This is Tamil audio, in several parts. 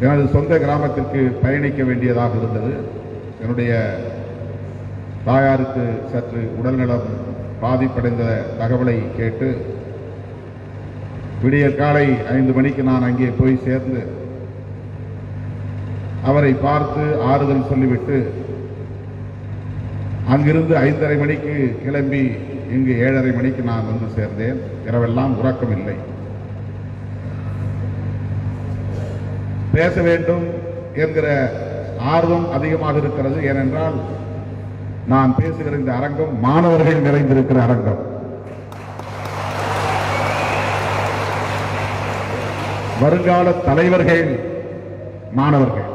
எனது சொந்த கிராமத்திற்கு பயணிக்க வேண்டியதாக இருந்தது. என்னுடைய தாயாருக்கு சற்று உடல்நலம் பாதிப்படைந்த தகவலை கேட்டு விடியற் காலை 5 மணிக்கு நான் அங்கே போய் சேர்ந்து அவரை பார்த்து ஆறுதல் சொல்லிவிட்டு அங்கிருந்து 5:30 மணிக்கு கிளம்பி இங்கு 7:30 மணிக்கு நான் வந்து சேர்ந்தேன். இரவெல்லாம் உறக்கம் இல்லை. பேச வேண்டும் என்கிற ஆர்வம் அதிகமாக இருக்கிறது. ஏனென்றால் நான் பேசுகிற இந்த அரங்கம் மாணவர்கள் நிறைந்திருக்கிற அரங்கம். வருங்கால தலைவர்கள் மாணவர்கள்.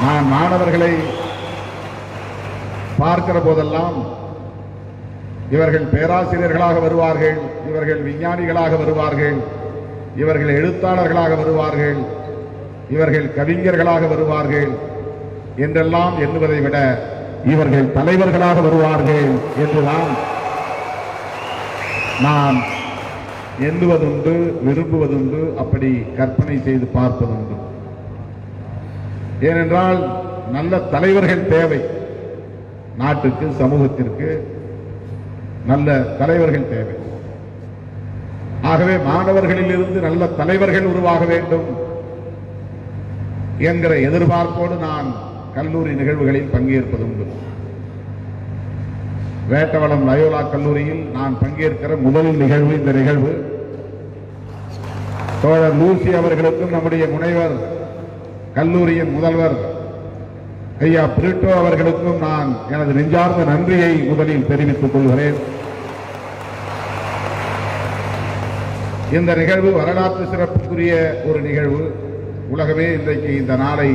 நான் மாணவர்களை பார்க்கிற போதெல்லாம் இவர்கள் பேராசிரியர்களாக வருவார்கள், இவர்கள் விஞ்ஞானிகளாக வருவார்கள், இவர்கள் எழுத்தாளர்களாக வருவார்கள், இவர்கள் கவிஞர்களாக வருவார்கள் என்றெல்லாம் எண்ணுவதை விட இவர்கள் தலைவர்களாக வருவார்கள் என்றுதான் நான் எண்ணுவதுண்டு, விரும்புவதுண்டு, அப்படி கற்பனை செய்து பார்ப்பதுண்டு. ஏனென்றால் நல்ல தலைவர்கள் தேவை. நாட்டுக்கு, சமூகத்திற்கு நல்ல தலைவர்கள் தேவை. ஆகவே மாணவர்களில் இருந்து நல்ல தலைவர்கள் உருவாக வேண்டும் என்கிற எதிர்பார்ப்போடு நான் கல்லூரி நிகழ்வுகளில் பங்கேற்பதுண்டு. வேட்டவளம் லயோலா கல்லூரியில் நான் பங்கேற்கிற முதல் நிகழ்வு இந்த நிகழ்வு. தோழர் லூசி அவர்களுக்கும் நம்முடைய முனைவர் கல்லூரியின் முதல்வர் ஐயா பிரிட்டோ அவர்களுக்கும் நான் எனது நெஞ்சார்ந்த நன்றியை முதலில் தெரிவித்துக் கொள்கிறேன். இந்த நிகழ்வு வரலாற்று சிறப்புக்குரிய ஒரு நிகழ்வு. உலகமே இன்றைக்கு இந்த நாளை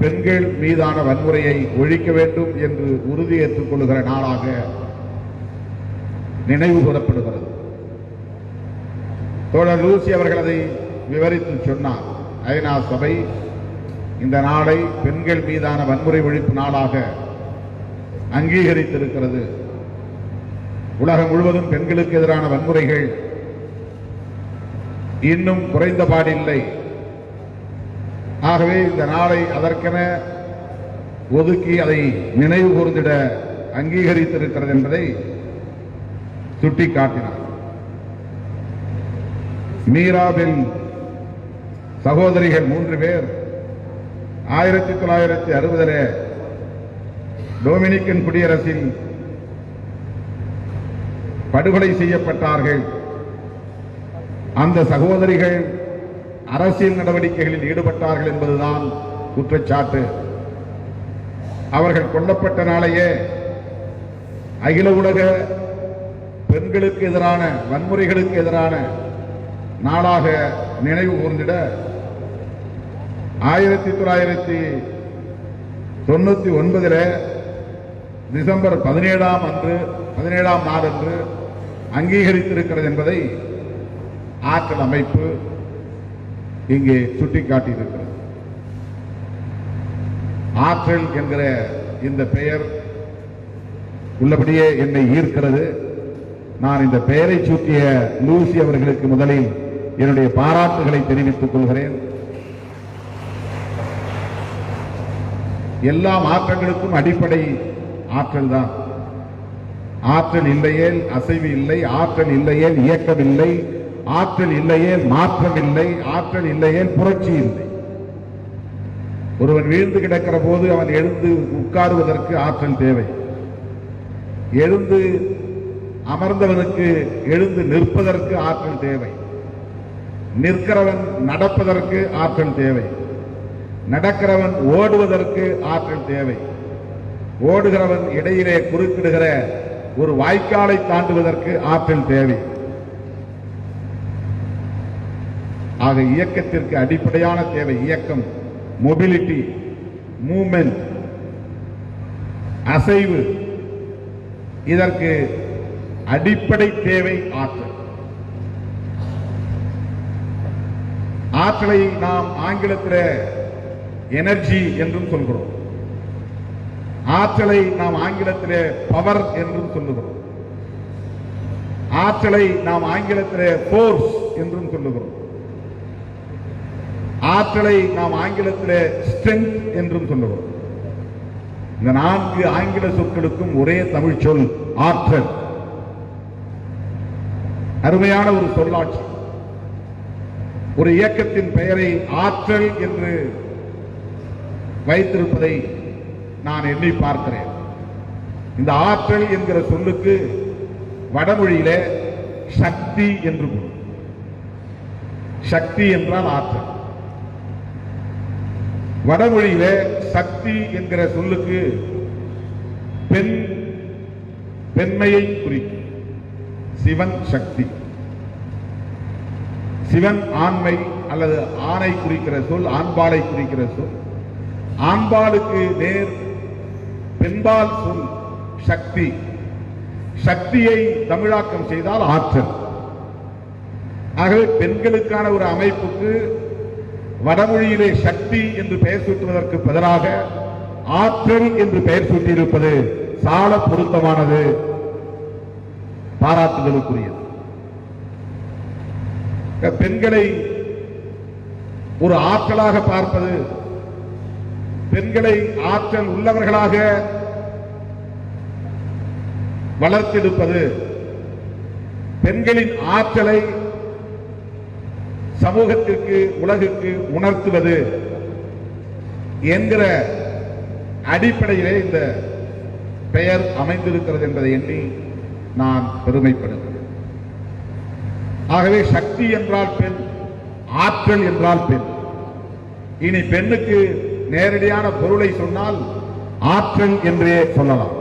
பெண்கள் மீதான வன்முறையை ஒழிக்க வேண்டும் என்று உறுதியேற்றுக் கொள்ளுகிற நாளாக நினைவு கூறப்படுகிறது. தோழர் லூசி அவர்கள் அதை விவரித்து சொன்னார். ஐநா சபை இந்த நாளை பெண்கள் மீதான வன்முறை ஒழிப்பு நாளாக அங்கீகரித்திருக்கிறது. உலகம் முழுவதும் பெண்களுக்கு எதிரான வன்முறைகள் இன்னும் குறைந்தபாடில்லை. ஆகவே இந்த நாளை அதற்கென ஒதுக்கி அதை நினைவு கூர்ந்திட அங்கீகரித்திருக்கிறது என்பதை சுட்டிக்காட்டினார். மீராபின் சகோதரிகள் 3 பேர் 1960 டொமினிக்கன் குடியரசில் படுகொலை செய்யப்பட்டார்கள். அந்த சகோதரிகள் அரசியல் நடவடிக்கைகளில் ஈடுபட்டார்கள் என்பதுதான் குற்றச்சாட்டு. அவர்கள் கொல்லப்பட்ட நாளையே அகில உலக பெண்களுக்கு எதிரான வன்முறைகளுக்கு எதிரான நாளாக நினைவு கூர்ந்திட 1999 டிசம்பர் 17ஆம் நாளன்று அங்கீகரித்திருக்கிறது என்பதை ஆற்றல் அமைப்பு இங்கே சுட்டிக்காட்டியிருக்கிறது. ஆற்றல் என்கிற இந்த பெயர் உள்ளபடியே என்னை ஈர்க்கிறது. நான் இந்த பெயரை சூட்டிய லூசி அவர்களுக்கு முதலில் என்னுடைய பாராட்டுகளை தெரிவித்துக் கொள்கிறேன். எல்லா மாற்றங்களுக்கும் அடிப்படை ஆற்றல் தான். ஆற்றல் இல்லையேல் அசைவு இல்லை, ஆற்றல் இல்லையேல் இயக்கம் இல்லை, ஆற்றல் இல்லையேல் மாற்றம் இல்லை, ஆற்றல் இல்லையேல் புரட்சி இல்லை. ஒருவன் வீழ்ந்து கிடக்கிற போது அவன் எழுந்து உட்காருவதற்கு ஆற்றல் தேவை. எழுந்து அமர்ந்தவனுக்கு எழுந்து நிற்பதற்கு ஆற்றல் தேவை. நிற்கிறவன் நடப்பதற்கு ஆற்றல் தேவை. நடக்கிறவன் ஓடுவதற்கு ஆற்றல் தேவை. ஓடுகிறவன் இடையிலே குறுக்கிடுகிற ஒரு வாய்க்காலை தாண்டுவதற்கு ஆற்றல் தேவை. ஆக இயக்கத்திற்கு அடிப்படையான தேவை இயக்கம், மொபிலிட்டி, மூவ்மெண்ட், அசைவு. இதற்கு அடிப்படை தேவை ஆற்றல். ஆற்றலை நாம் ஆங்கிலத்தில் எனர்ஜி என்றும் சொல்கிறோம். ஆற்றலை நாம் ஆங்கிலத்திலே பவர் என்றும் சொல்லுகிறோம். ஆற்றலை நாம் ஆங்கிலத்திலே ஃபோர்ஸ் என்றும் சொல்லுகிறோம். ஆற்றலை நாம் ஆங்கிலத்தில் ஸ்ட்ரென்த் என்றும் சொல்லுவோம். இந்த 4 ஆங்கில சொற்களுக்கும் ஒரே தமிழ் சொல் ஆற்றல். அருமையான ஒரு சொல்லாட்சி. ஒரு இயக்கத்தின் பெயரை ஆற்றல் என்று வைத்திருப்பதை நான் எண்ணி பார்க்கிறேன். இந்த ஆற்றல் என்கிற சொல்லுக்கு வடமொழியிலே சக்தி என்று பொருள். சக்தி என்றால் ஆற்றல். வடமொழியிலே சக்தி என்கிற சொல்லுக்கு பெண்மையை குறிக்கும். சிவன் சக்தி. சிவன் ஆண்மை அல்லது ஆணை குறிக்கிற சொல், ஆண்பாலை குறிக்கிற சொல். ஆண்பாலுக்கு நேர் பெண்பால் சொல் சக்தி. சக்தியை தமிழாக்கம் செய்தால் ஆற்றல். ஆகவே பெண்களுக்கான ஒரு அமைப்புக்கு வடமொழியிலே சக்தி என்று பெயர் சூட்டுவதற்கு பதிலாக ஆற்றல் என்று பெயர் சூட்டியிருப்பது சால பொருத்தமானது, பாராட்டுதலுக்குரியது. பெண்களை ஒரு ஆற்றலாக பார்ப்பது, பெண்களை ஆற்றல் உள்ளவர்களாக வளர்த்தெடுப்பது, பெண்களின் ஆற்றலை சமூகத்திற்கு உலகுக்கு உணர்த்துவது என்கிற அடிப்படையிலே இந்த பெயர் அமைந்திருக்கிறது என்பதை எண்ணி நான் பெருமைப்படுகிறேன். ஆகவே சக்தி என்றால் பெண், ஆற்றல் என்றால் பெண். இனி பெண்ணுக்கு நேரடியான பொருளை சொன்னால் ஆற்றல் என்றே சொல்லலாம்.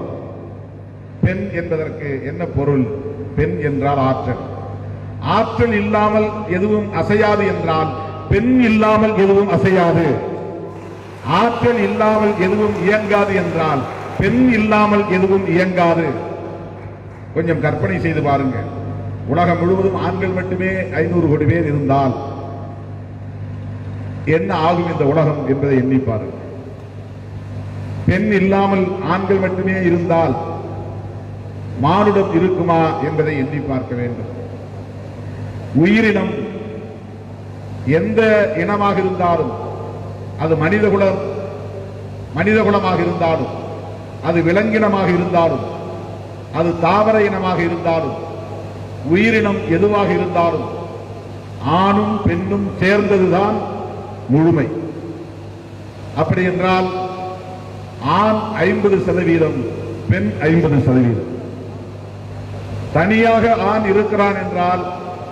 பெண் என்பதற்கு என்ன பொருள்? பெண் என்றால் ஆற்றல். ஆற்றல் இல்லாமல் எதுவும் அசையாது என்றால் பெண் இல்லாமல் எதுவும் அசையாது. ஆற்றல் இல்லாமல் எதுவும் இயங்காது என்றால் பெண் இல்லாமல் எதுவும் இயங்காது. கொஞ்சம் கற்பனை செய்து பாருங்க. உலகம் முழுவதும் ஆண்கள் மட்டுமே 500 கோடி பேர் இருந்தால் என்ன ஆகும் இந்த உலகம் என்பதை எண்ணி பாருங்கள். பெண் இல்லாமல் ஆண்கள் மட்டுமே இருந்தால் மானுடம் இருக்குமா என்பதை எண்ணி பார்க்க வேண்டும். உயிரினம் எந்த இனமாக இருந்தாலும், அது மனிதகுலமாக இருந்தாலும், அது விலங்கினமாக இருந்தாலும், அது தாவர இனமாக இருந்தாலும், உயிரினம் எதுவாக இருந்தாலும் ஆணும் பெண்ணும் சேர்ந்ததுதான் முழுமை. அப்படி என்றால் ஆண் 50%, பெண் 50%. தனியாக ஆண் இருக்கிறான் என்றால்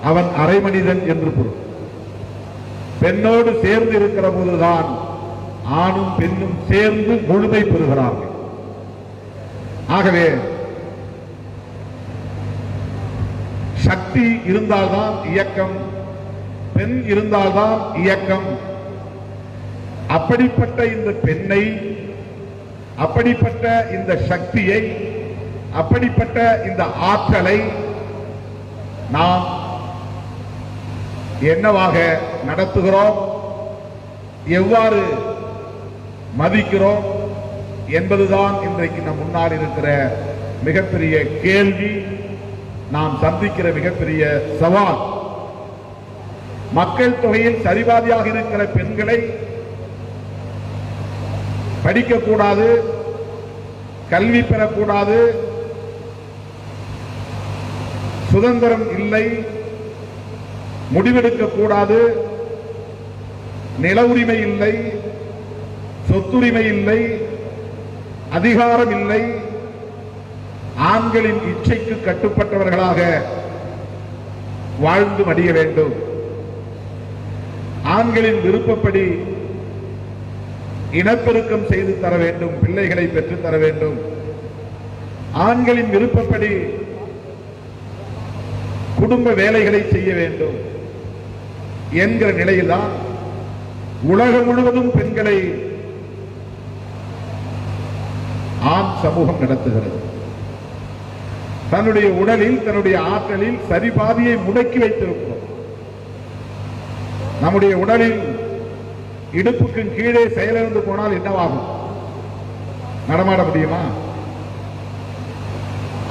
அவன் அரை மனிதன் என்று பொருள். பெண்ணோடு சேர்ந்து இருக்கிற போதுதான் ஆணும் பெண்ணும் சேர்ந்து முழுமை பெறுகிறார்கள். ஆகவே சக்தி இருந்தால்தான் இயக்கம், பெண் இருந்தால்தான் இயக்கம். அப்படிப்பட்ட இந்த பெண்ணை, அப்படிப்பட்ட இந்த சக்தியை, அப்படிப்பட்ட இந்த ஆற்றலை நாம் என்னவாக நடத்துகிறோம், எவ்வாறு மதிக்கிறோம் என்பதுதான் இன்றைக்கு நம் முன்னால் இருக்கிற மிகப்பெரிய கேள்வி, நாம் சந்திக்கிற மிகப்பெரிய சவால். மக்கள் தொகையில் சரிபாதியாக இருக்கிற பெண்களை படிக்கக்கூடாது, கல்வி பெறக்கூடாது, சுதந்திரம் இல்லை, முடிவெடுக்க கூடாது, நில உரிமை இல்லை, சொத்துரிமை இல்லை, அதிகாரம் இல்லை, ஆண்களின் இச்சைக்கு கட்டுப்பட்டவர்களாக வாழ்ந்து மடிய வேண்டும். ஆண்களின் விருப்பப்படி இனப்பெருக்கம் செய்து தர வேண்டும், பிள்ளைகளை பெற்றுத் தர வேண்டும். ஆண்களின் விருப்பப்படி குடும்ப வேலைகளை செய்ய வேண்டும் என்கிற நிலையில்தான் உலகம் முழுவதும் பெண்களை ஆண் சமூகம் நடத்துகிறது. தன்னுடைய உடலில், தன்னுடைய ஆற்றலில் சரிபாதியை முடக்கி வைத்திருக்கிறோம். நம்முடைய உடலில் இடுப்புக்கு கீழே செயலிழந்து போனால் என்னவாகும்? நடமாட முடியுமா?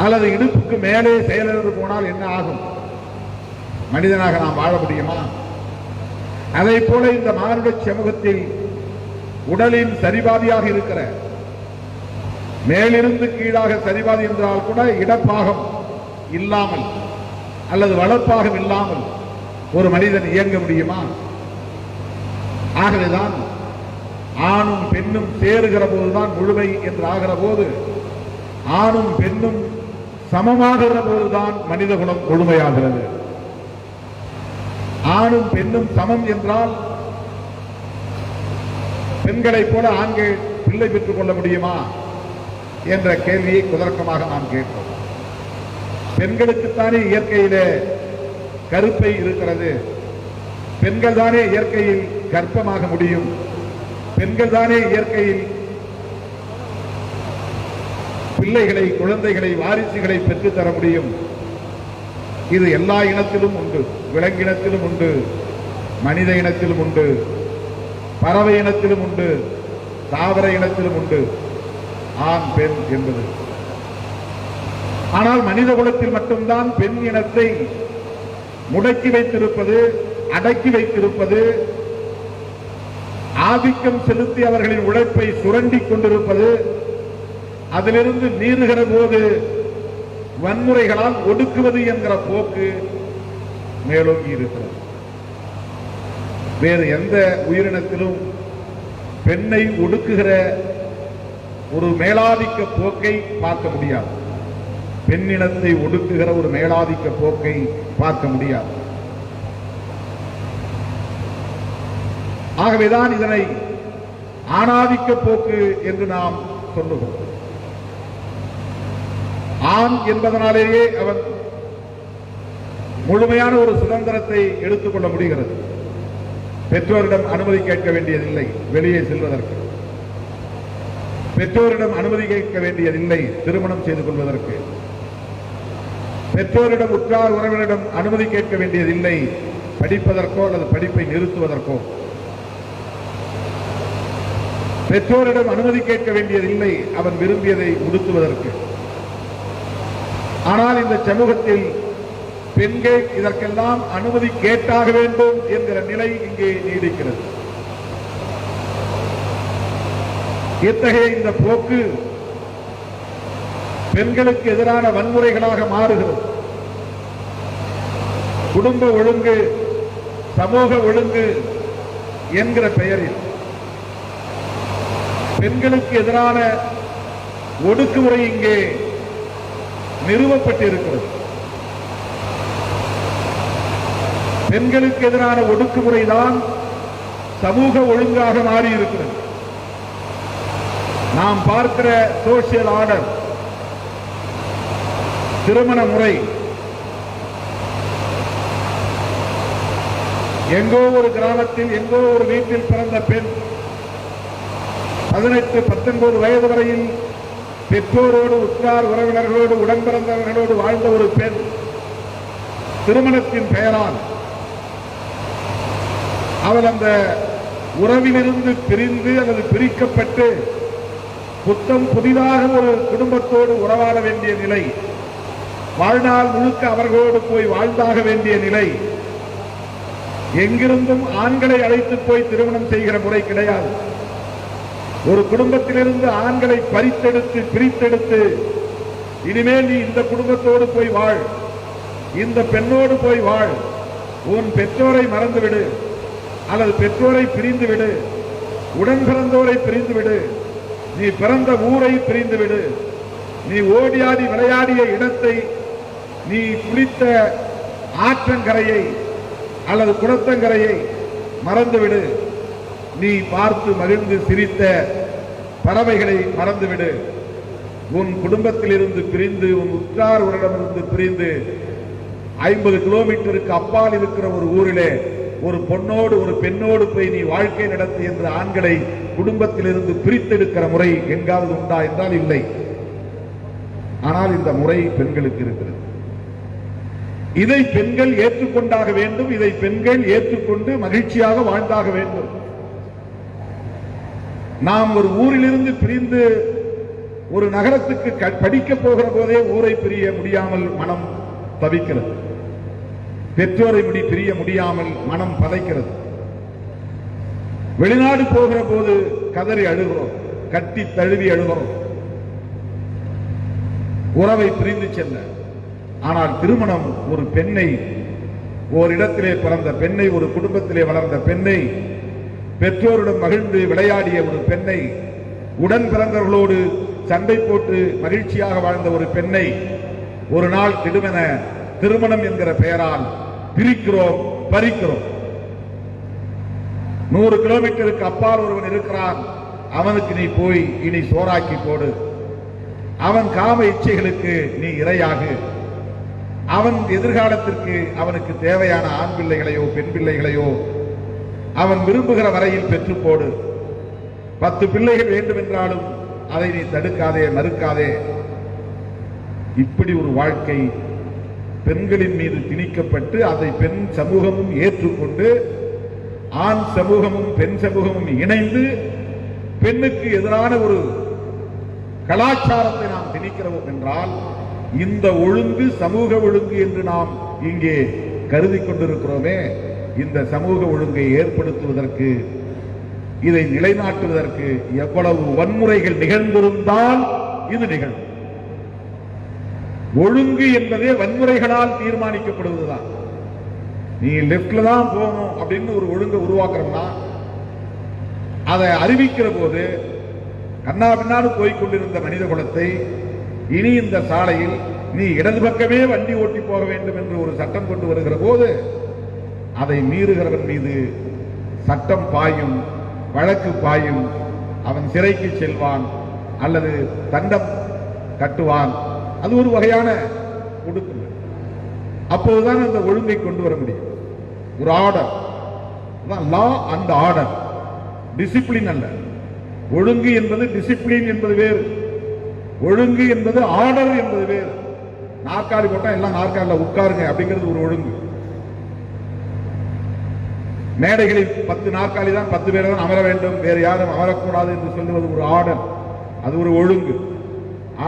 அல்லது இடுப்புக்கு மேலே செயலிழந்து போனால் என்ன ஆகும்? மனிதனாக நாம் வாழ முடியுமா? அதை போல இந்த மானுட சமூகத்தில் உடலின் சரிபாதியாக இருக்கிற, மேலிருந்து கீழாக சரிபாதி என்றால் கூட இடப்பாகம் இல்லாமல் அல்லது வளர்ப்பாகம் இல்லாமல் ஒரு மனிதன் இயங்க முடியுமா? ஆகவேதான் ஆணும் பெண்ணும் சேருகிற போதுதான் முழுமை என்று ஆகிற போது, ஆணும் பெண்ணும் சமமாகிற போதுதான் மனிதகுலம் முழுமையாகிறது. ஆணும் பெண்ணும் சமம் என்றால் பெண்களைப் போல ஆண்கள் பிள்ளை பெற்றுக் கொள்ள முடியுமா என்ற கேள்வியை குதர்க்கமாக நாம் கேட்போம். பெண்களுக்குத்தானே இயற்கையிலே கருப்பை இருக்கிறது, பெண்கள் தானே இயற்கையில் கர்ப்பமாக முடியும், பெண்கள் தானே இயற்கையில் பிள்ளைகளை, குழந்தைகளை, வாரிசுகளை பெற்றுத்தர முடியும். இது எல்லா இனத்திலும் உண்டு. விலங்கினத்திலும் உண்டு, மனித இனத்திலும் உண்டு, பறவை இனத்திலும் உண்டு, தாவர இனத்திலும் உண்டு ஆண் பெண் என்பது. ஆனால் மனித குலத்தில் மட்டும்தான் பெண் இனத்தை முடக்கி வைத்திருப்பது, அடக்கி வைத்திருப்பது, ஆதிக்கம் செலுத்தி அவர்களின் உழைப்பை சுரண்டிக் கொண்டிருப்பது, அதிலிருந்து மீறுகிற போது வன்முறைகளால் ஒடுக்குவது என்கிற போக்கு மேலோங்கி இருக்கிறது. வேறு எந்த உயிரினத்திலும் பெண்ணை ஒடுக்குகிற ஒரு மேலாதிக்க போக்கை பார்க்க முடியாது. பெண்ணினத்தை ஒடுக்குகிற ஒரு மேலாதிக்க போக்கை பார்க்க முடியாது. ஆகவேதான் இதனை ஆணாதிக்க போக்கு என்று நாம் சொல்லுகிறோம். ஆண் என்பதனாலேயே அவன் முழுமையான ஒரு சுதந்திரத்தை எடுத்துக்கொள்ள முடிகிறது. பெற்றோரிடம் அனுமதி கேட்க வேண்டியதில்லை வெளியே செல்வதற்கு, பெற்றோரிடம் அனுமதி கேட்க வேண்டியதில்லை திருமணம் செய்து கொள்வதற்கு, பெற்றோரிடம் உற்றார் உறவினரிடம் அனுமதி கேட்க வேண்டியதில்லை படிப்பதற்கோ அல்லது படிப்பை நிறுத்துவதற்கோ, பெற்றோரிடம் அனுமதி கேட்க வேண்டியதில்லை அவன் விரும்பியதை உடுத்துவதற்கு. ஆனால் இந்த சமூகத்தில் பெண்கள் இதற்கெல்லாம் அனுமதி கேட்டாக வேண்டும் என்கிற நிலை இங்கே நீடிக்கிறது. இத்தகைய இந்த போக்கு பெண்களுக்கு எதிரான வன்முறைகளாக மாறுகிறது. குடும்ப ஒழுங்கு, சமூக ஒழுங்கு என்கிற பெயரில் பெண்களுக்கு எதிரான ஒடுக்குமுறை இங்கே நிறுவப்பட்டிருக்கிறது. பெண்களுக்கு எதிரான ஒடுக்குமுறைதான் சமூக ஒழுங்காக மாறியிருக்கிறது. நாம் பார்க்கிற சோசியல் ஆர்டர், திருமண முறை, எங்கோ ஒரு கிராமத்தில் எங்கோ ஒரு வீட்டில் பிறந்த பெண் 18-19 வயது வரையில் பெற்றோரோடு, உற்றார் உறவினர்களோடு, உடன்பிறந்தவர்களோடு வாழ்ந்த ஒரு பெண் திருமணத்தின் பெயரால் அவள் அந்த உறவிலிருந்து பிரிந்து அல்லது பிரிக்கப்பட்டு புத்தம் புதிதாக ஒரு குடும்பத்தோடு உறவாட வேண்டிய நிலை, வாழ்நாள் முழுக்க அவர்களோடு போய் வாழ்ந்தாக வேண்டிய நிலை. எங்கிருந்தும் ஆண்களை அழைத்து போய் திருமணம் செய்கிற முறை கிடையாது. ஒரு குடும்பத்திலிருந்து ஆண்களை பறித்தெடுத்து பிரித்தெடுத்து, இனிமேல் நீ இந்த குடும்பத்தோடு போய் வாழ், இந்த பெண்ணோடு போய் வாழ், உன் பெற்றோரை மறந்துவிடு அல்லது பெற்றோரை பிரிந்துவிடு, உடன் பிறந்தோரை பிரிந்துவிடு, நீ பிறந்த ஊரை பிரிந்துவிடு, நீ ஓடியாடி விளையாடிய இடத்தை, நீ குளித்த ஆற்றங்கரையை அல்லது குளத்தங்கரையை மறந்துவிடு, நீ பார்த்து மகிழ்ந்து சிரித்த பறவைகளை மறந்துவிடு, உன் குடும்பத்தில் இருந்து பிரிந்து, உன் உற்றார் உறவினரிடமிருந்து பிரிந்து 50 கிலோமீட்டருக்கு அப்பால் இருக்கிற ஒரு ஊரிலே ஒரு பொண்ணோடு ஒரு பெண்ணோடு போய் நீ வாழ்க்கை நடத்து என்று ஆண்களை குடும்பத்திலிருந்து பிரித்தெடுக்கிற முறை எங்காவது உண்டா என்றால் இல்லை. ஆனால் இந்த முறை பெண்களுக்கு இருக்கிறது. இதை பெண்கள் ஏற்றுக்கொண்டாக வேண்டும். இதை பெண்கள் ஏற்றுக்கொண்டு மகிழ்ச்சியாக வாழ்ந்தாக வேண்டும். நாம் ஒரு ஊரிலிருந்து பிரிந்து ஒரு நகரத்துக்கு படிக்க போகிற போதே ஊரை பிரிய முடியாமல் மனம் தவிக்கிறது. பெற்றோரை பிரிய முடியாமல் மனம் பதைக்கிறது. வெளிநாடு போகிற போது கதறி அழுகிறோம், கட்டி தழுவி அழுகிறோம், உறவை பிரிந்து செல்ல. ஆனால் திருமணம் ஒரு பெண்ணை, ஓரிடத்திலே பிறந்த பெண்ணை, ஒரு குடும்பத்திலே வளர்ந்த பெண்ணை, பெற்றோருடன் மகிழ்ந்து விளையாடிய ஒரு பெண்ணை, உடன் பிறந்தவர்களோடு சண்டை போட்டு மகிழ்ச்சியாக வாழ்ந்த ஒரு பெண்ணை ஒரு நாள் திடுமென திருமணம் என்கிற பெயரால் பிரிக்கிறோம், பறிக்கிறோம். 100 கிலோமீட்டருக்கு அப்பால் ஒருவன் இருக்கிறான், அவனுக்கு நீ போய் இனி சோறாக்கி போடு, அவன் காம இச்சைகளுக்கு நீ இரையாகு, அவன் எதிர்காலத்திற்கு அவனுக்கு தேவையான ஆண் பிள்ளைகளையோ பெண் பிள்ளைகளையோ அவன் விரும்புகிற வரையில் பெற்று போடு. 10 பிள்ளைகள் வேண்டும் என்றாலும் அதை நீ தடுக்காதே, மறுக்காதே. இப்படி ஒரு வாழ்க்கை பெண்களின் மீது திணிக்கப்பட்டு அதை பெண் சமூகமும் ஏற்றுக்கொண்டு ஆண் சமூகமும் பெண் சமூகமும் இணைந்து பெண்ணுக்கு எதிரான ஒரு கலாச்சாரத்தை நாம் திணிக்கிறோம் என்றால், இந்த ஒழுங்கு சமூக ஒழுங்கு என்று நாம் இங்கே கருதி கொண்டிருக்கிறோமே, இந்த சமூக ஒழுங்கை ஏற்படுத்துவதற்கு, இதை நிலைநாட்டுவதற்கு எவ்வளவு வன்முறைகள் நிகழ்ந்திருந்தால் இது நிகழும். ஒழுங்கு என்பதே வன்முறைகளால் தீர்மானிக்கப்படுவதுதான். நீ லெப்ட்ல தான் போகணும் அப்படின்னு ஒரு ஒழுங்கை உருவாக்குறோம்னா, அதை அறிவிக்கிற போது கண்ணா பின்னாடு போய்கொண்டிருந்த மனித குலத்தை இனி இந்த சாலையில் நீ இடது பக்கமே வண்டி ஓட்டி போக வேண்டும் என்று ஒரு சட்டம் கொண்டு வருகிற போது அதை மீறுகிறவன் மீது சட்டம் பாயும், வழக்கு பாயும், அவன் சிறைக்கு செல்வான் அல்லது தண்டம் கட்டுவான். அது ஒரு வகையான ஒடுக்குமுறை. அப்போதுதான் அந்த ஒழுங்கை கொண்டு வர முடியும். ஒரு order, law and order, discipline அல்ல. ஒழுங்கு என்பது டிசிப்ளின் என்பது வேறு, ஒழுங்கு என்பது ஆர்டர் என்பது வேறு. நாற்காலி போட்டா எல்லாம் நாற்காலில உட்காருங்க அப்படிங்கிறது ஒரு ஒழுங்கு. மேடைகளில் 10 நாற்காலி தான், 10 பேர் தான் அமர வேண்டும், வேறு யாரும் அமரக்கூடாது என்று சொல்லுவது ஒரு ஆர்டர், அது ஒரு ஒழுங்கு.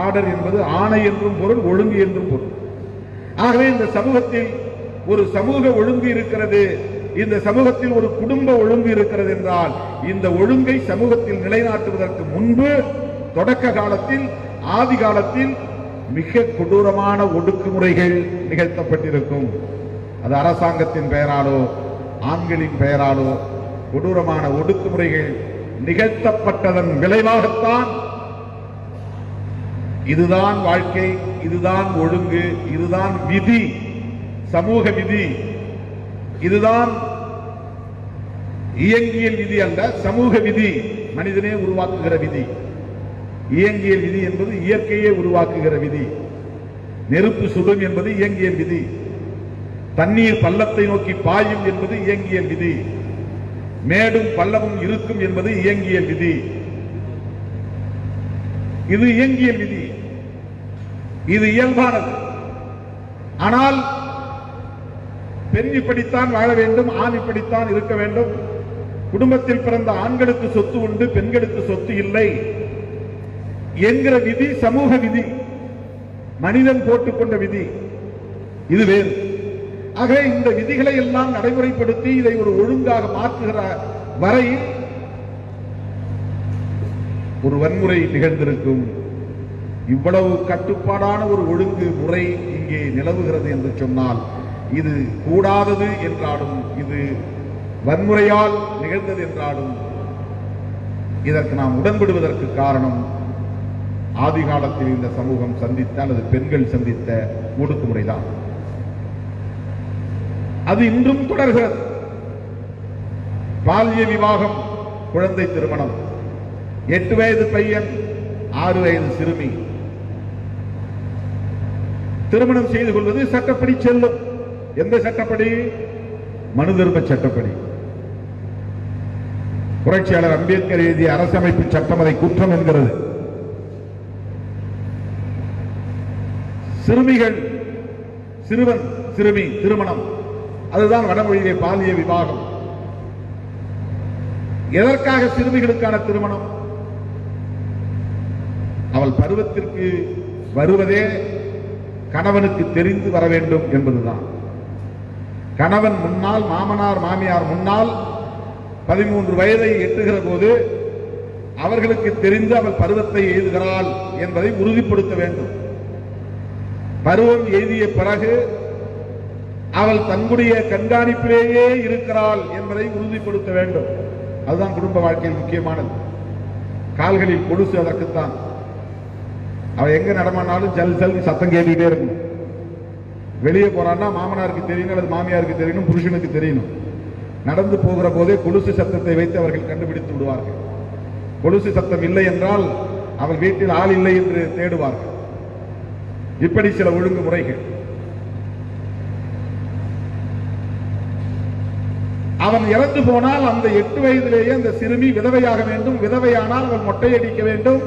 ஆர்டர் என்பது ஆணை என்றும் பொருள், ஒழுங்கு என்றும் பொருள். ஆகவே இந்த சமூகத்தில் ஒரு சமூக ஒழுங்கு இருக்கிறது, இந்த சமூகத்தில் ஒரு குடும்ப ஒழுங்கு இருக்கிறது என்றால், இந்த ஒழுங்கை சமூகத்தில் நிலைநாட்டுவதற்கு முன்பு தொடக்க காலத்தில், ஆதி காலத்தில் மிக கொடூரமான ஒடுக்குமுறைகள் நிகழ்த்தப்பட்டிருக்கும். அது அரசாங்கத்தின் பெயராலோ ஆண்களின் பெயராலோ கொடூரமான ஒடுக்குமுறைகள் நிகழ்த்தப்பட்டதன் விளைவாகத்தான் இதுதான் வாழ்க்கை, இதுதான் ஒழுங்கு, இதுதான் விதி, சமூக விதி, இதுதான் இயங்கியல் விதி அல்ல, சமூக விதி, மனிதனே உருவாக்குகிற விதி. இயங்கியல் விதி என்பது இயற்கையே உருவாக்குகிற விதி. நெருப்பு சுடும் என்பது இயங்கியல் விதி. தண்ணீர் பள்ளத்தை நோக்கி பாயும் என்பது இயங்கியல் விதி. மேடும் பள்ளமும் இருக்கும் என்பது இயங்கியல் விதி. இது இயங்கியல் விதி, இது இயல்பானது. ஆனால் பெண் இப்படித்தான் வாழ வேண்டும், ஆண் இப்படித்தான் இருக்க வேண்டும், குடும்பத்தில் பிறந்த ஆண்களுக்கு சொத்து உண்டு, பெண்களுக்கு சொத்து இல்லை என்கிற விதி சமூக விதி, மனிதன் போட்டுக்கொண்ட விதி. இது வேறு. ஆகவே இந்த விதிகளை எல்லாம் நடைமுறைப்படுத்தி இதை ஒரு ஒழுங்காக மாற்றுகிற வரையில் ஒரு வன்முறை நிகழ்ந்திருக்கும். இவ்வளவு கட்டுப்பாடான ஒரு ஒழுங்கு முறை இங்கே நிலவுகிறது என்று சொன்னால், இது கூடாதது என்றாலும், இது வன்முறையால் நிகழ்ந்தது என்றாலும், இதற்கு நாம் உடன்படுவதற்கு காரணம் ஆதி காலத்தில் இந்த சமூகம் சந்தித்த அல்லது பெண்கள் சந்தித்த ஒடுக்குமுறைதான். அது இன்றும் தொடர்கிறது. பால்ய விவாகம், குழந்தை திருமணம், 8 வயது பையன், 6 வயது சிறுமி திருமணம் செய்து கொள்வது சட்டப்படி செல்லும். எந்த சட்டப்படி? மனு தர்ம சட்டப்படி. புரட்சியாளர் அம்பேத்கர் எழுதிய அரசமைப்பு சட்டம் அதை குற்றம் என்கிறது. சிறுமிகள், சிறுவன் சிறுமி திருமணம், அதுதான் வடமொழியிலே பாலிய விவாகம். எதற்காக சிறுமிகளுக்கான திருமணம்? அவள் பருவத்திற்கு வருவதே கணவனுக்கு தெரிந்து வர வேண்டும் என்பதுதான். கணவன் முன்னால், மாமனார் மாமியார் முன்னால் 13 வயதை எட்டுகிற போது அவர்களுக்கு தெரிந்து அவள் பருவத்தை எய்துகிறாள் என்பதை உறுதிப்படுத்த வேண்டும். பருவம் எய்திய பிறகு அவள் தன்னுடைய கண்காணிப்பிலேயே இருக்கிறாள் என்பதை உறுதிப்படுத்த வேண்டும். அதுதான் குடும்ப வாழ்க்கையில் முக்கியமானது. கால்களில் கொலுசு அதற்குத்தான். அவள் எங்க நடமானாலும் ஜல் ஜல் சத்தம் கேட்டுக்கிட்டே இருக்கணும். வெளியே போறான்னா மாமனாருக்கு தெரியணும் அல்லது மாமியாருக்கு தெரியணும், புருஷனுக்கு தெரியணும். நடந்து போகிற போதே கொலுசு சத்தத்தை வைத்து அவர்கள் கண்டுபிடித்து விடுவார்கள். கொலுசு சத்தம் இல்லை என்றால் அவள் வீட்டில் ஆள் இல்லை என்று தேடுவார்கள். இப்படி சில ஒழுங்குமுறைகள். அவன் இறந்து போனால் அந்த 8 வயதிலேயே அந்த சிறுமி விதவையாக வேண்டும். விதவையானால் அவள் மொட்டையடிக்க வேண்டும்.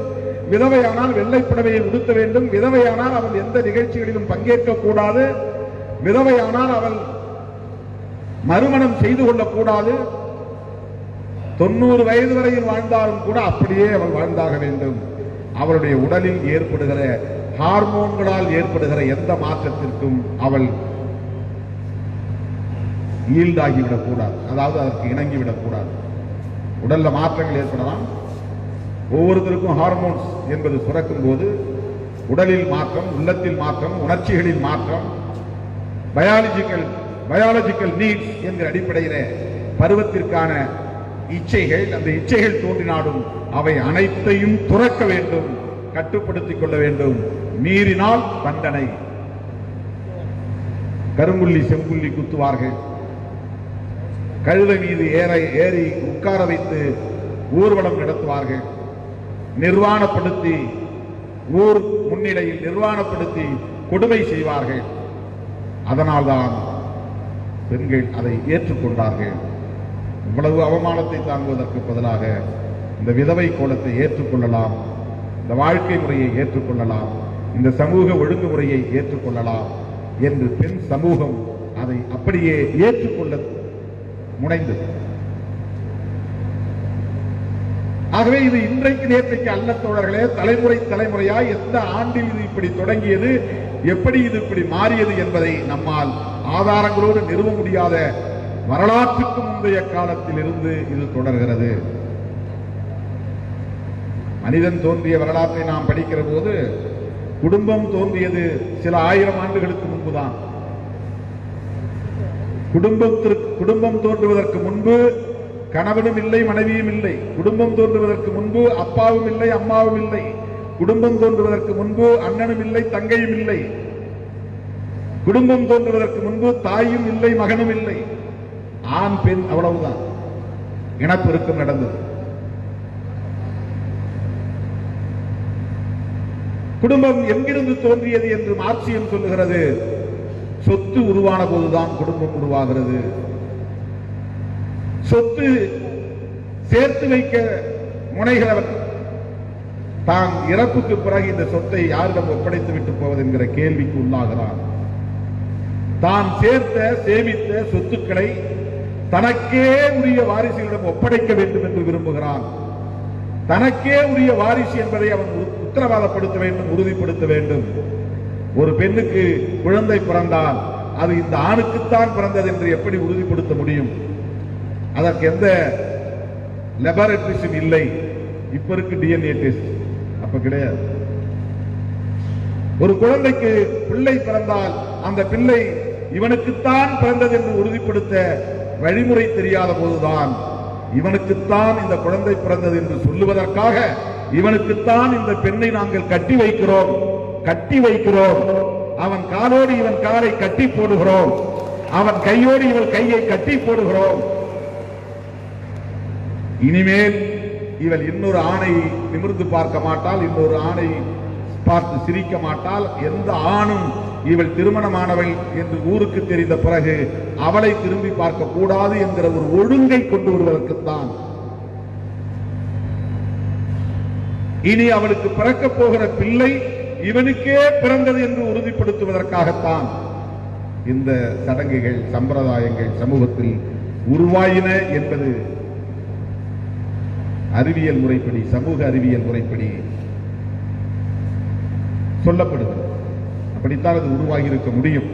விதவையானால் வெள்ளைப்புடவையை உடுத்த வேண்டும். விதவையானால் அவள் எந்த நிகழ்ச்சிகளிலும் பங்கேற்க கூடாது. விதவையானால் அவள் மறுமணம் செய்து கொள்ளக்கூடாது. 90 வயது வரையில் வாழ்ந்தாலும் கூட அப்படியே அவள் வாழ்ந்தாக வேண்டும். அவளுடைய உடலில் ஏற்படுகிற ஹார்மோன்களால் ஏற்படுகிற எந்த மாற்றத்திற்கும் அவள் ஈல்டாகிவிடக் கூடாது. அதாவது அதற்கு இணங்கிவிடக் கூடாது. உடல்ல மாற்றங்கள் ஏற்படலாம். ஒவ்வொருத்தருக்கும் ஹார்மோன்ஸ் என்பது சுரக்கும் போது உடலில் மாற்றம், உள்ளத்தில் மாற்றம், உணர்ச்சிகளில் மாற்றம், பயாலஜிக்கல் நீட்ஸ் என்கிற அடிப்படையில் பருவத்திற்கான இச்சைகள், அந்த இச்சைகள் தோன்றினாலும் அவை அனைத்தையும் துறக்க வேண்டும், கட்டுப்படுத்திக் கொள்ள வேண்டும். மீறினால் தண்டனை. கரும்புள்ளி செம்புள்ளி குத்துவார்கள். கழுதை மீது ஏறி உட்கார வைத்து ஊர்வலம் நடத்துவார்கள். நிர்வாணப்படுத்தி, ஊர் முன்னிலையில் நிர்வாணப்படுத்தி கொடுமை செய்வார்கள். அதனால்தான் பெண்கள் அதை ஏற்றுக்கொண்டார்கள். இவ்வளவு அவமானத்தை தாங்குவதற்கு பதிலாக இந்த விதவை கோலத்தை ஏற்றுக்கொள்ளலாம், இந்த வாழ்க்கை முறையை ஏற்றுக்கொள்ளலாம், இந்த சமூக ஒழுங்குமுறையை ஏற்றுக்கொள்ளலாம் என்று பெண் சமூகம் அதை அப்படியே ஏற்றுக்கொள்ள முனைந்தது. ஆகவே இது இன்றைக்கு நேற்றைக்கு அல்ல தோழர்களே. தலைமுறையாய் எந்த ஆண்டில் இது இப்படி தொடங்கியது, எப்படி இது இப்படி மாறியது என்பதை நம்மால் ஆதாரங்களோடு நிறுவ முடியாத வரலாற்றுக்கு முந்தைய காலத்தில் இருந்து இது தொடர்கிறது. மனிதன் தோன்றிய வரலாற்றை நாம் படிக்கிற போது குடும்பம் தோன்றியது சில 1000 ஆண்டுகளுக்கு முன்புதான். குடும்பம் தோன்றுவதற்கு முன்பு கணவனும் இல்லை, மனைவியும் இல்லை. குடும்பம் தோன்றுவதற்கு முன்பு அப்பாவும் இல்லை, அம்மாவும் இல்லை. குடும்பம் தோன்றுவதற்கு முன்பு அண்ணனும் இல்லை, தங்கையும் இல்லை. குடும்பம் தோன்றுவதற்கு முன்பு தாயும் இல்லை, மகனும் இல்லை. ஆண் பெண் அவ்வளவுதான். இனப்பெருக்கம் நடந்தது. குடும்பம் எங்கிருந்து தோன்றியது என்று மார்க்சியம் சொல்லுகிறது. சொத்து உருவான போதுதான் குடும்பம் உருவாகிறது. சொத்து சேர்த்து வைக்க முனைகிறவன் தான் இறப்புக்கு பிறகு இந்த சொத்தை யாரிடம் ஒப்படைத்து விட்டு போவது என்கிற கேள்விக்கு உள்ளாகிறான். தான் சேர்த்த சேமித்த சொத்துக்களை தனக்கே உரிய வாரிசுகளிடம் ஒப்படைக்க வேண்டும் என்று விரும்புகிறான். தனக்கே உரிய வாரிசு என்பதை அவன் உத்தரவாதப்படுத்த வேண்டும், உறுதிப்படுத்த வேண்டும். ஒரு பெண்ணுக்கு குழந்தை பிறந்தால் அது இந்த ஆணுக்குத்தான் பிறந்தது என்று எப்படி உறுதிப்படுத்த முடியும்? அதற்கு எந்த லெபார்டரிஸும் இல்லை. இப்ப இருக்கு டிஎன்ஏ டெஸ்ட், அப்ப கிடையாது. ஒரு குழந்தைக்கு பிள்ளை பிறந்தால் அந்த பிள்ளை இவனுக்குத்தான் பிறந்தது என்று உறுதிப்படுத்த வழிமுறை தெரியாத போதுதான் இவனுக்குத்தான் இந்த குழந்தை பிறந்தது என்று சொல்லுவதற்காக இவனுக்குத்தான் இந்த பெண்ணை நாங்கள் கட்டி வைக்கிறோம், அவன் காலோடு இவன் காலை கட்டி போடுகிறோம், அவன் கையோடு இவள் கையை கட்டி போடுகிறோம். இனிமேல் இவள் இன்னொரு ஆணை நிமிர்ந்து பார்க்க மாட்டாள், இன்னொரு ஆணை பார்த்து சிரிக்க மாட்டாள். எந்த ஆணும் இவள் திருமணமானவள் என்று ஊருக்கு தெரிந்த பிறகு அவளை திரும்பி பார்க்க கூடாது என்கிற ஒரு ஒழுங்கை கொண்டு வருவதற்குத்தான். இனி அவளுக்கு பிறக்கப் போகிற பிள்ளை இவனுக்கே பிறந்தது என்று உறுதிப்படுத்துவதற்காகத்தான் இந்த சடங்குகள், சம்பிரதாயங்கள் சமூகத்தில் உருவாயின என்பது அறிவியல் முறைப்படி, சமூக அறிவியல் முறைப்படி சொல்லப்படுகிறது. அப்படித்தான் அது உருவாகி இருக்க முடியும்.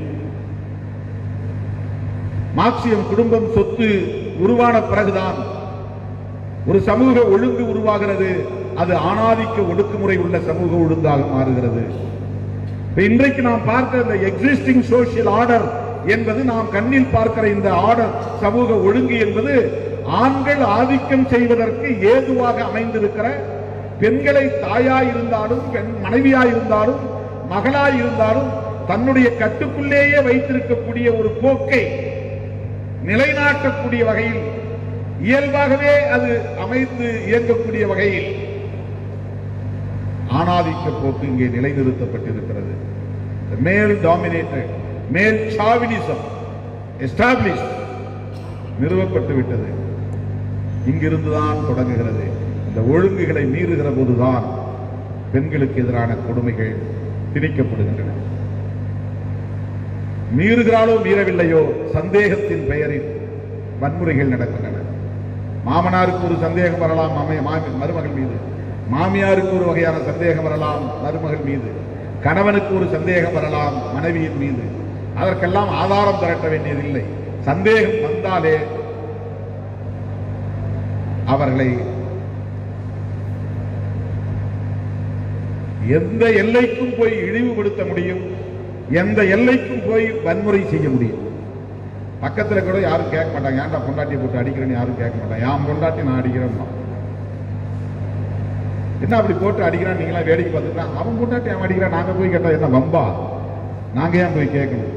மார்க்சியம் குடும்பம் சொத்து உருவான பிறகுதான் ஒரு சமூக ஒழுங்கு உருவாகிறது. அது ஆணாதிக்க ஒடுக்குமுறை உள்ள சமூக ஒழுங்காக மாறுகிறது. இன்றைக்கு நாம் பார்க்கிற இந்த எக்ஸிஸ்டிங் சோசியல் ஆர்டர் என்பது, நாம் கண்ணில் பார்க்கிற இந்த ஆர்டர், சமூக ஒழுங்கு என்பது ஆண்கள் ஆதிக்கம் செய்வதற்கு ஏதுவாக அமைந்திருக்கிற, பெண்களை தாயாய் இருந்தாலும், பெண் மனைவியாய் இருந்தாலும், மகளாய் இருந்தாலும் தன்னுடைய கட்டுக்குள்ளேயே வைத்திருக்கக்கூடிய ஒரு போக்கை நிலைநாட்டக்கூடிய வகையில், இயல்பாகவே அது அமைந்து இயங்கக்கூடிய வகையில் ஆணாதிக்க போக்கு இங்கே நிலைநிறுத்தப்பட்டிருக்கிறது. மேல் டாமினேட்டட், மேல் சாவினிசம் எஸ்டாப்ளிஷ்ட், நிறுவப்பட்டு விட்டது. இங்கிருந்துதான் தொடங்குகிறது. இந்த ஒழுங்குகளை மீறுகிற போதுதான் பெண்களுக்கு எதிரான கொடுமைகள் திணிக்கப்படுகின்றன. மீறுகிறாளோ மீறவில்லையோ, சந்தேகத்தின் பெயரில் வன்முறைகள் நடக்கின்றன. மாமனாருக்கு ஒரு சந்தேகம் வரலாம் மருமகள் மீது, மாமியாருக்கு ஒரு வகையான சந்தேகம் வரலாம் மருமகள் மீது, கணவனுக்கு ஒரு சந்தேகம் வரலாம் மனைவியின் மீது. அதற்கெல்லாம் ஆதாரம் திரட்ட வேண்டியதில்லை. சந்தேகம் வந்தாலே அவர்களை எந்த எல்லைக்கும் போய் இழிவுபடுத்த முடியும், எந்த எல்லைக்கும் போய் வன்முறை செய்ய முடியும். பக்கத்துல கூட யாரும் கேட்க மாட்டாங்க, ஏன்டா பொண்டாட்டியை போட்டு அடிக்கிறேன்னு யாரும் கேட்க மாட்டாங்க. என் பொண்டாட்டி நான் அடிக்கிறேன், என்ன அப்படி போட்டு அடிக்கிறான் நீங்களா வேடிக்கை பார்த்துக்கலாம். அவன் பொண்டாட்டி அவன் அடிக்கிறான், நாங்க போய் கேட்டா என்ன வம்பா? நாங்க ஏன் போய் கேட்கணும்?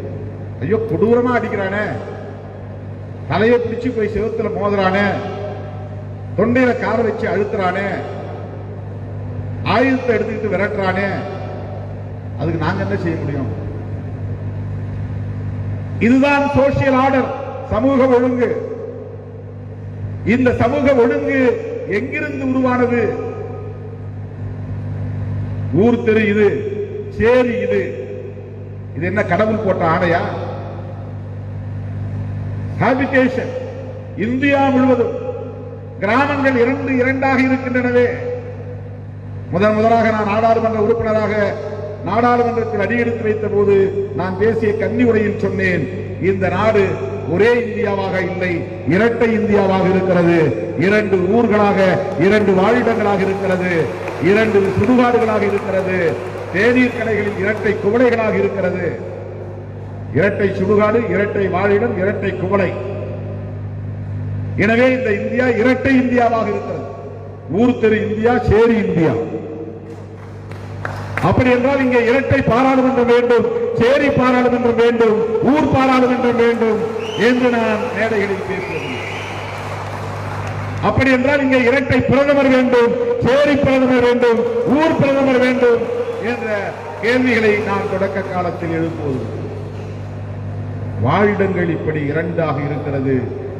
ஐயோ கொடூரமா அடிக்கிறானே, தலையை பிடிச்சு போய் செவத்துல மோதுறானே, தொண்டையில கார வச்சு அழுத்துறானே, ஆயுதத்தை எடுத்துக்கிட்டு விரட்டுறானே, அதுக்கு நாங்க என்ன செய்ய முடியும்? இதுதான் சோசியல் ஆர்டர், சமூக ஒழுங்கு. இந்த சமூக ஒழுங்கு எங்கிருந்து உருவானது? ஊர் தெரு இது, சேரி இது, இது என்ன கடவுள் போட்ட ஆணையா? ஹாபிடேஷன். இந்தியா முழுவதும் கிராமங்கள் இரண்டாக இருக்கின்றனவே. முதலாக நான் நாடாளுமன்ற உறுப்பினராக நாடாளுமன்றத்தில் அடியெடுத்து வைத்த போது நான் பேசிய கன்னி உரையில் சொன்னேன், இந்த நாடு ஒரே இந்தியாவாக இல்லை, இரட்டை இந்தியாவாக இருக்கிறது. 2 ஊர்களாக, 2 வாழிடங்களாக இருக்கிறது, 2 சுடுகாடுகளாக இருக்கிறது, தேநீர் கடைகளில் இரட்டை குவளைகளாக இருக்கிறது. இரட்டை சுடுகாடு, இரட்டை வாழிடம், இரட்டை குவளை. எனவே இந்த இந்தியா இரட்டை இந்தியாவாக இருக்கிறது. ஊர் தெரு இந்தியா, சேரி இந்தியா. அப்படி என்றால் இங்கே இரட்டை பாராளுமன்றம் வேண்டும், சேரி பாராளுமன்றம் வேண்டும், ஊர் பாராளுமன்றம் வேண்டும் என்று நான் மேடைகளில் பேசுவது. அப்படி என்றால் இங்கே இரட்டை பிரதமர் வேண்டும், சேரி பிரதமர் வேண்டும், ஊர் பிரதமர் வேண்டும் என்ற கேள்விகளை நான் தொடக்க காலத்தில் எழுப்புவது. வாழிடங்கள் இப்படி 2ஆக இருக்கிறது,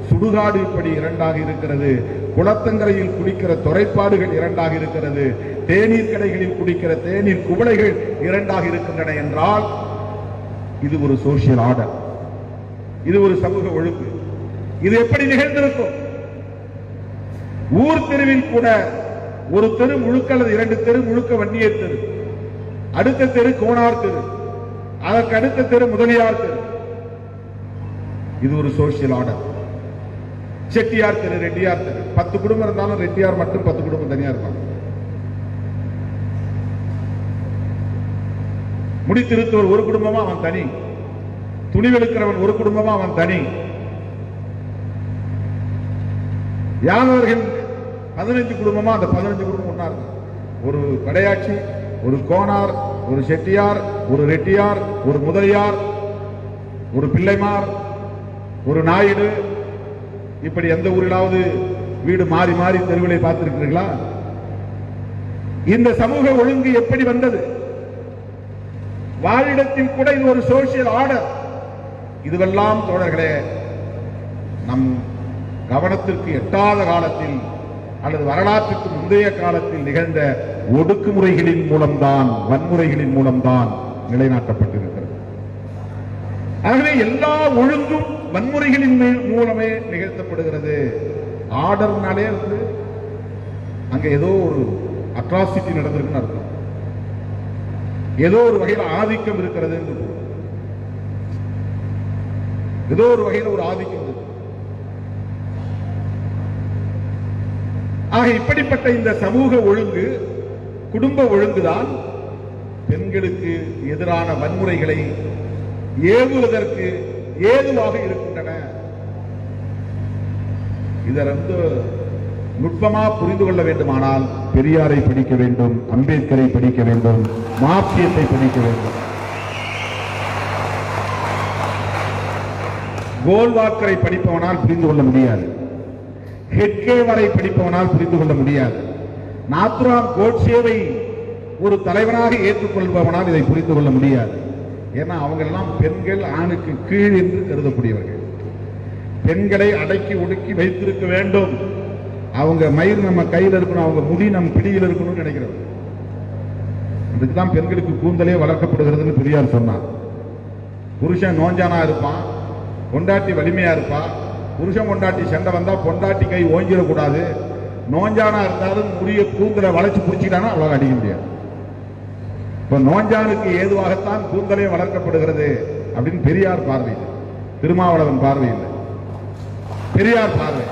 சுடுகாடு இப்படி 2ஆக இருக்கிறது, குளத்தங்கரையில் குடிக்கிற துறைப்பாடுகள் 2ஆக இருக்கிறது, தேநீர் கடைகளில் குடிக்கிற தேநீர் குவளைகள் 2ஆக இருக்கின்றன என்றால் இது ஒரு சோசியல் ஆர்டர், இது ஒரு சமூக ஒழுங்கு. இது எப்படி நிகழ்ந்திருக்கும்? ஊர் தெருவில் கூட ஒரு தெரு முழுக்க அல்லது 2 தெரு முழுக்க வன்னியர் தெரு, அடுத்த தெரு கோனார் தெரு, அதற்கு அடுத்த தெரு முதலியார் தெரு. இது ஒரு சோசியல் ஆர்டர். செட்டியார் தெரு, ரெட்டியார் தெரு. 10 குடும்பம் இருந்தாலும் ரெட்டியார் மட்டும் 10 குடும்பம் தனியா இருப்பாங்க. முடித்திருத்தவர் ஒரு குடும்பமா அவன் தனி, துணிவெடுக்கிறவன் ஒரு குடும்பமா அவன் தனி. யாதவர்கள் 15 குடும்பமா அந்த 15 குடும்பம் ஒன்னா இருக்கும். ஒரு படையாட்சி, ஒரு கோனார், ஒரு செட்டியார், ஒரு ரெட்டியார், ஒரு முதலியார், ஒரு பிள்ளைமார், ஒரு நாயுடு. இப்படி எந்த ஊரிலாவது வீடு மாறி மாறி தெருவிலை பார்த்திருக்கிறீர்களா? இந்த சமூக ஒழுங்கு எப்படி வந்தது? வாழிடத்தில் கூட இது ஒரு சோசியல் ஆர்டர். இதுவெல்லாம் தோழர்களே நம் கவனத்திற்கு எட்டாத காலத்தில் அல்லது வரலாற்றுக்கு முந்தைய காலத்தில் நிகழ்ந்த ஒடுக்குமுறைகளின் மூலம்தான், வன்முறைகளின் மூலம்தான் நிலைநாட்டப்பட்டிருக்கிறது. ஆகவே எல்லா ஒழுங்கும் வன்முறைகளின் மூலமே நிகழ்த்தப்படுகிறது. ஆர்டர்னாலே வந்து அங்க ஏதோ ஒரு அட்ராசிட்டி நடந்திருக்குன்னு அர்த்தம், ஏதோ ஒரு வகையில் ஆதிக்கம் இருக்கிறது என்று, ஏதோ ஒரு வகையில் ஒரு ஆதிக்கம் இருக்கு. ஆக இப்படிப்பட்ட இந்த சமூக ஒழுங்கு, குடும்ப ஒழுங்குதான் பெண்களுக்கு எதிரான வன்முறைகளை ஏவுவதற்கு ஏதுவாக இருக்கின்றன. இதை ரொம்ப நுட்பமா புரிந்து கொள்ள வேண்டுமானால் பெரியாரை படிக்க வேண்டும், அம்பேத்கரை படிக்க வேண்டும், மார்க்சியத்தை படிக்க வேண்டும். கோல்வாக்கரை படிப்பவனால் புரிந்து கொள்ள முடியாது. ஹெட்கேவரை படிப்பவனால் புரிந்து கொள்ள முடியாது. நாத்துராம் கோட்சேவை ஒரு தலைவனாக ஏற்றுக்கொள்பவனால் இதை புரிந்து கொள்ள முடியாது. ஏன்னா அவங்க எல்லாம் பெண்கள் ஆணுக்கு கீழ் என்று கருதக்கூடியவர்கள். பெண்களை அடக்கி ஒடுக்கி வைத்திருக்க வேண்டும், அவங்க மயிர் நம்ம கையில் இருக்கணும், அவங்க முடி நம் பிடியில் இருக்கணும்னு நினைக்கிறது. அதுக்குதான் பெண்களுக்கு கூந்தலே வளர்க்கப்படுகிறதுன்னு பெரியார் சொன்னார். புருஷன் நோஞ்சானா இருப்பான், பொண்டாட்டி வலிமையா இருப்பா. புருஷன் பொண்டாட்டி சண்டை வந்தா பொண்டாட்டி கை ஓஞ்சிடக்கூடாது. நோஞ்சானா இருந்தாலும் முடிய கூந்தலை வளைச்சு பிடிச்சிட்டானா அவ்வளவு அடிக்க முடியாது. இப்ப நோஞ்சானுக்கு ஏதுவாகத்தான் கூந்தலே வளர்க்கப்படுகிறது அப்படின்னு பெரியார் பார்வையில், திருமாவளவன் பார்வையில், பெரியார் பார்வை.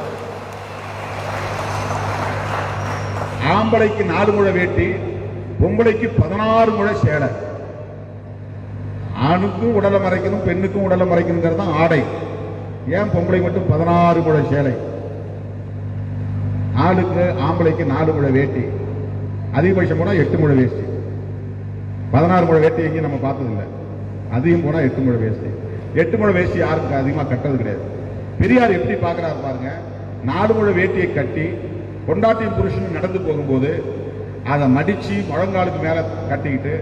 ஆம்பளைக்கு 4 முழ வேட்டி, பொம்பளைக்கு 16 முழ சேலை. ஆணுக்கும் உடலை மறைக்கணும், பெண்ணுக்கும் உடலை மறைக்கணுங்கிறது தான் ஆடை. ஏன் பொம்பளை மட்டும் 16 முழ சேலை? ஆளுக்கு ஆம்பளைக்கு 4 முழ வேட்டி, அதிகபட்சம் போனா 8 முழ வேஷ்டி. 16 முழ வேட்டி எங்கேயும் நம்ம பார்த்ததில்லை. அதிகம் போனா 8 முழ வேஷ்டி. 8 முழ வேஷ்டி யாருக்கு அதிகமாக கட்டுறது கிடையாது. பெரியார் எப்படி பார்க்கிறார் பாருங்க. 4 முழ வேட்டியை கட்டி பொண்டாட்டியும் புருஷனும் நடந்து போகும்போது அதை மடிச்சு முழங்காலுக்கு மேல கட்டிக்கிட்டு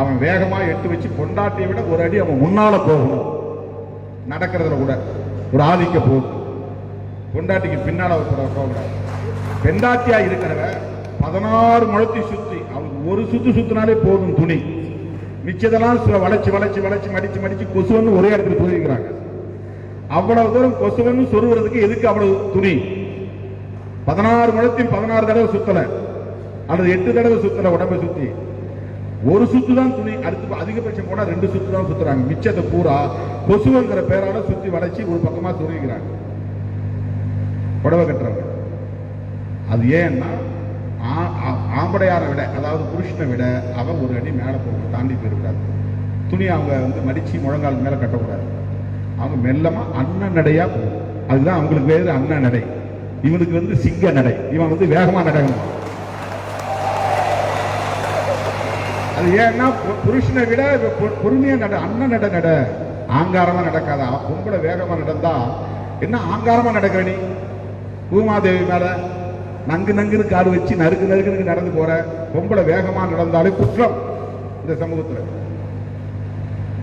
அவன் வேகமா எட்டு வச்சு பொண்டாட்டியை விட ஒரு அடி அவன் முன்னால போகணும். நடக்கிறதுல கூட ஒரு ஆதிக்க போகும். பொண்டாட்டிக்கு பின்னால போகக்கூடாது. பெண்டாட்டியா இருக்கிறவ 16 முழத்தை சுத்தி, அவனுக்கு ஒரு சுத்து சுத்தினாலே போதும் துணி. மிச்சதெல்லாம் வளைச்சு வளைச்சு வளைச்சு மடிச்சு மடிச்சு கொசுவன்னு ஒரே இடத்துல போயிருக்கிறாங்க. அவ்வளவு தூரம் கொசுவன்னு சொருகிறதுக்கு எதுக்கு அவ்வளவு துணி? 16 முழத்தையும் 16 தடவை சுத்தல, அல்லது 8 தடவை சுத்தல. உடம்பை சுத்தி ஒரு சுத்து தான் துணி. அடுத்து அதிகபட்சம் போனா 2 சுத்து தான் சுத்துறாங்க. மிச்சத்தை பூரா கொசுவங்கிற பேரால சுத்தி வளைச்சு ஒரு பக்கமா சொருகிறாங்க புடவை கட்டுறவங்க. அது ஏன்னா ஆம்படையாரை விட, அதாவது புருஷனை விட அவன் ஒரு அடி மேல போகணும், தாண்டி போயிருக்காது. துணி அவங்க மடிச்சு முழங்கால் மேல கட்டக்கூடாது. அவங்க மெல்லமா அண்ணன் நடையா போகும். அதுதான் அவங்களுக்கு வேறு அண்ணன் நடை. இவனுக்கு சிங்க நடை. இவன் வேகமா நடக்கணும். அது ஏன்னா புருஷனை விட பொறுமையா நட, அண்ணன் நட ஆங்காரமா நடக்காத. பொம்பளை வேகமா நடந்தா என்ன ஆங்காரமா நடக்கிற நீ? பூமாதேவி மேல நங்கு நங்குன்னு காடு வச்சு நறுக்கு நறுக்கு நடந்து போற பொம்பளை வேகமா நடந்தாலே குற்றம் இந்த சமூகத்தில்.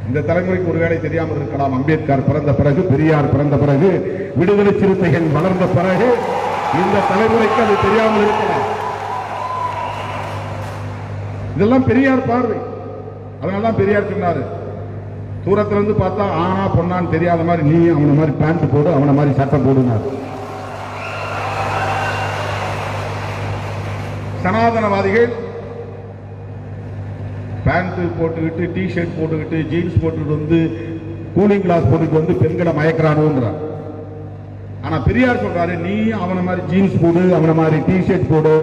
இந்த தலைமுறைக்கு ஒருவேளை தெரியாமல் இருக்கலாம். அம்பேத்கர் பிறந்த பிறகு, பெரியார் பிறந்த பிறகு, விடுதலை சிறுத்தைகள் வளர்ந்த பிறகு இந்த தலைமுறைக்கு அது தெரியாமல் இருக்கலாம். இதெல்லாம் பெரியார் பார்வை. அதனாலதான் பெரியார் சொன்னாரு, தூரத்துல இருந்து பார்த்தா ஆனா பொண்ணான்னு தெரியாத மாதிரி நீ அவன மாதிரி பேண்ட் போடு, அவன மாதிரி சட்டம் போடுனார். சனாதனவாதிகள் பேண்ட் போட்டுக்கிட்டு, டிஷர்ட் போட்டுக்கிட்டு, ஜீன்ஸ் போட்டுக்கிட்டு கூலிங் கிளாஸ் போட்டுக்கிட்டு பெண்களை மயக்கிறானுன்றார். ஆனா பெரியார் சொல்றாரு, நீ அவன மாதிரி ஜீன்ஸ் போடு, அவன மாதிரி டிஷர்ட் போடு,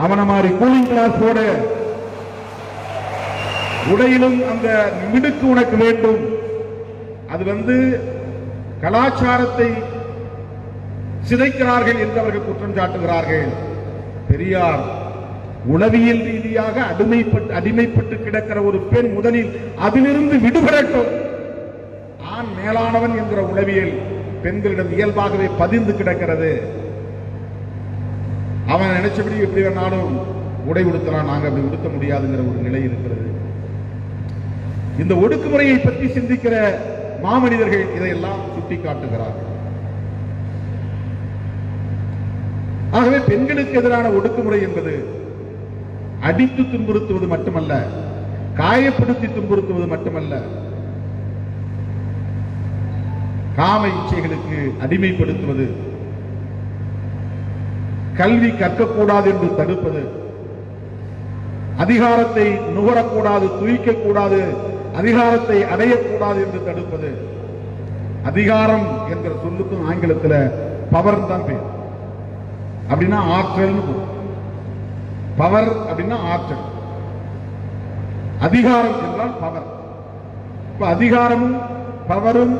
அவன மாதிரி கூலிங் கிளாஸ் போடு. உடையிலும் அந்த மிடுக்கு உனக்கு வேண்டும். அது கலாச்சாரத்தை சிதைக்கிறார்கள் என்று அவர்கள் குற்றம் சாட்டுகிறார்கள். பெரியார் உளவியல் ரீதியாக அடிமைப்பட்டு கிடக்கிற ஒரு பெண் முதலில் அதிலிருந்து விடுபடட்டும். ஆண் மேலானவன் என்கிற உளவியல் பெண்களிடம் இயல்பாகவே பதிந்து கிடக்கிறது. அவன் நினைச்சபடி எப்படி வேணாலும் உடை உடுத்தலாம், நாங்க அப்படி உடுத்த முடியாதுங்கிற ஒரு நிலை இருக்கிறது. இந்த ஒடுக்குமுறையை பற்றி சிந்திக்கிற மாமனிதர்கள் இதையெல்லாம் சுட்டிக்காட்டுகிறார்கள். ஆகவே பெண்களுக்கு எதிரான ஒடுக்குமுறை என்பது அடித்து துன்புறுத்துவது மட்டுமல்ல, காயப்படுத்தி துன்புறுத்துவது மட்டுமல்ல, காம இச்சைகளுக்கு அடிமைப்படுத்துவது, கல்வி கற்கக்கூடாது என்று தடுப்பது, அதிகாரத்தை நுகரக்கூடாது, துய்க்கக்கூடாது, அதிகாரத்தை அடையக்கூடாது என்று தடுப்பது. அதிகாரம் என்கிற சொல்லுக்கும் ஆங்கிலத்தில் பவர் தான் பேர். அப்படின்னா ஆற்றல். பவர் அப்படின்னா ஆற்றல், அதிகாரம் என்றால் பவர். இப்ப அதிகாரமும் பவரும்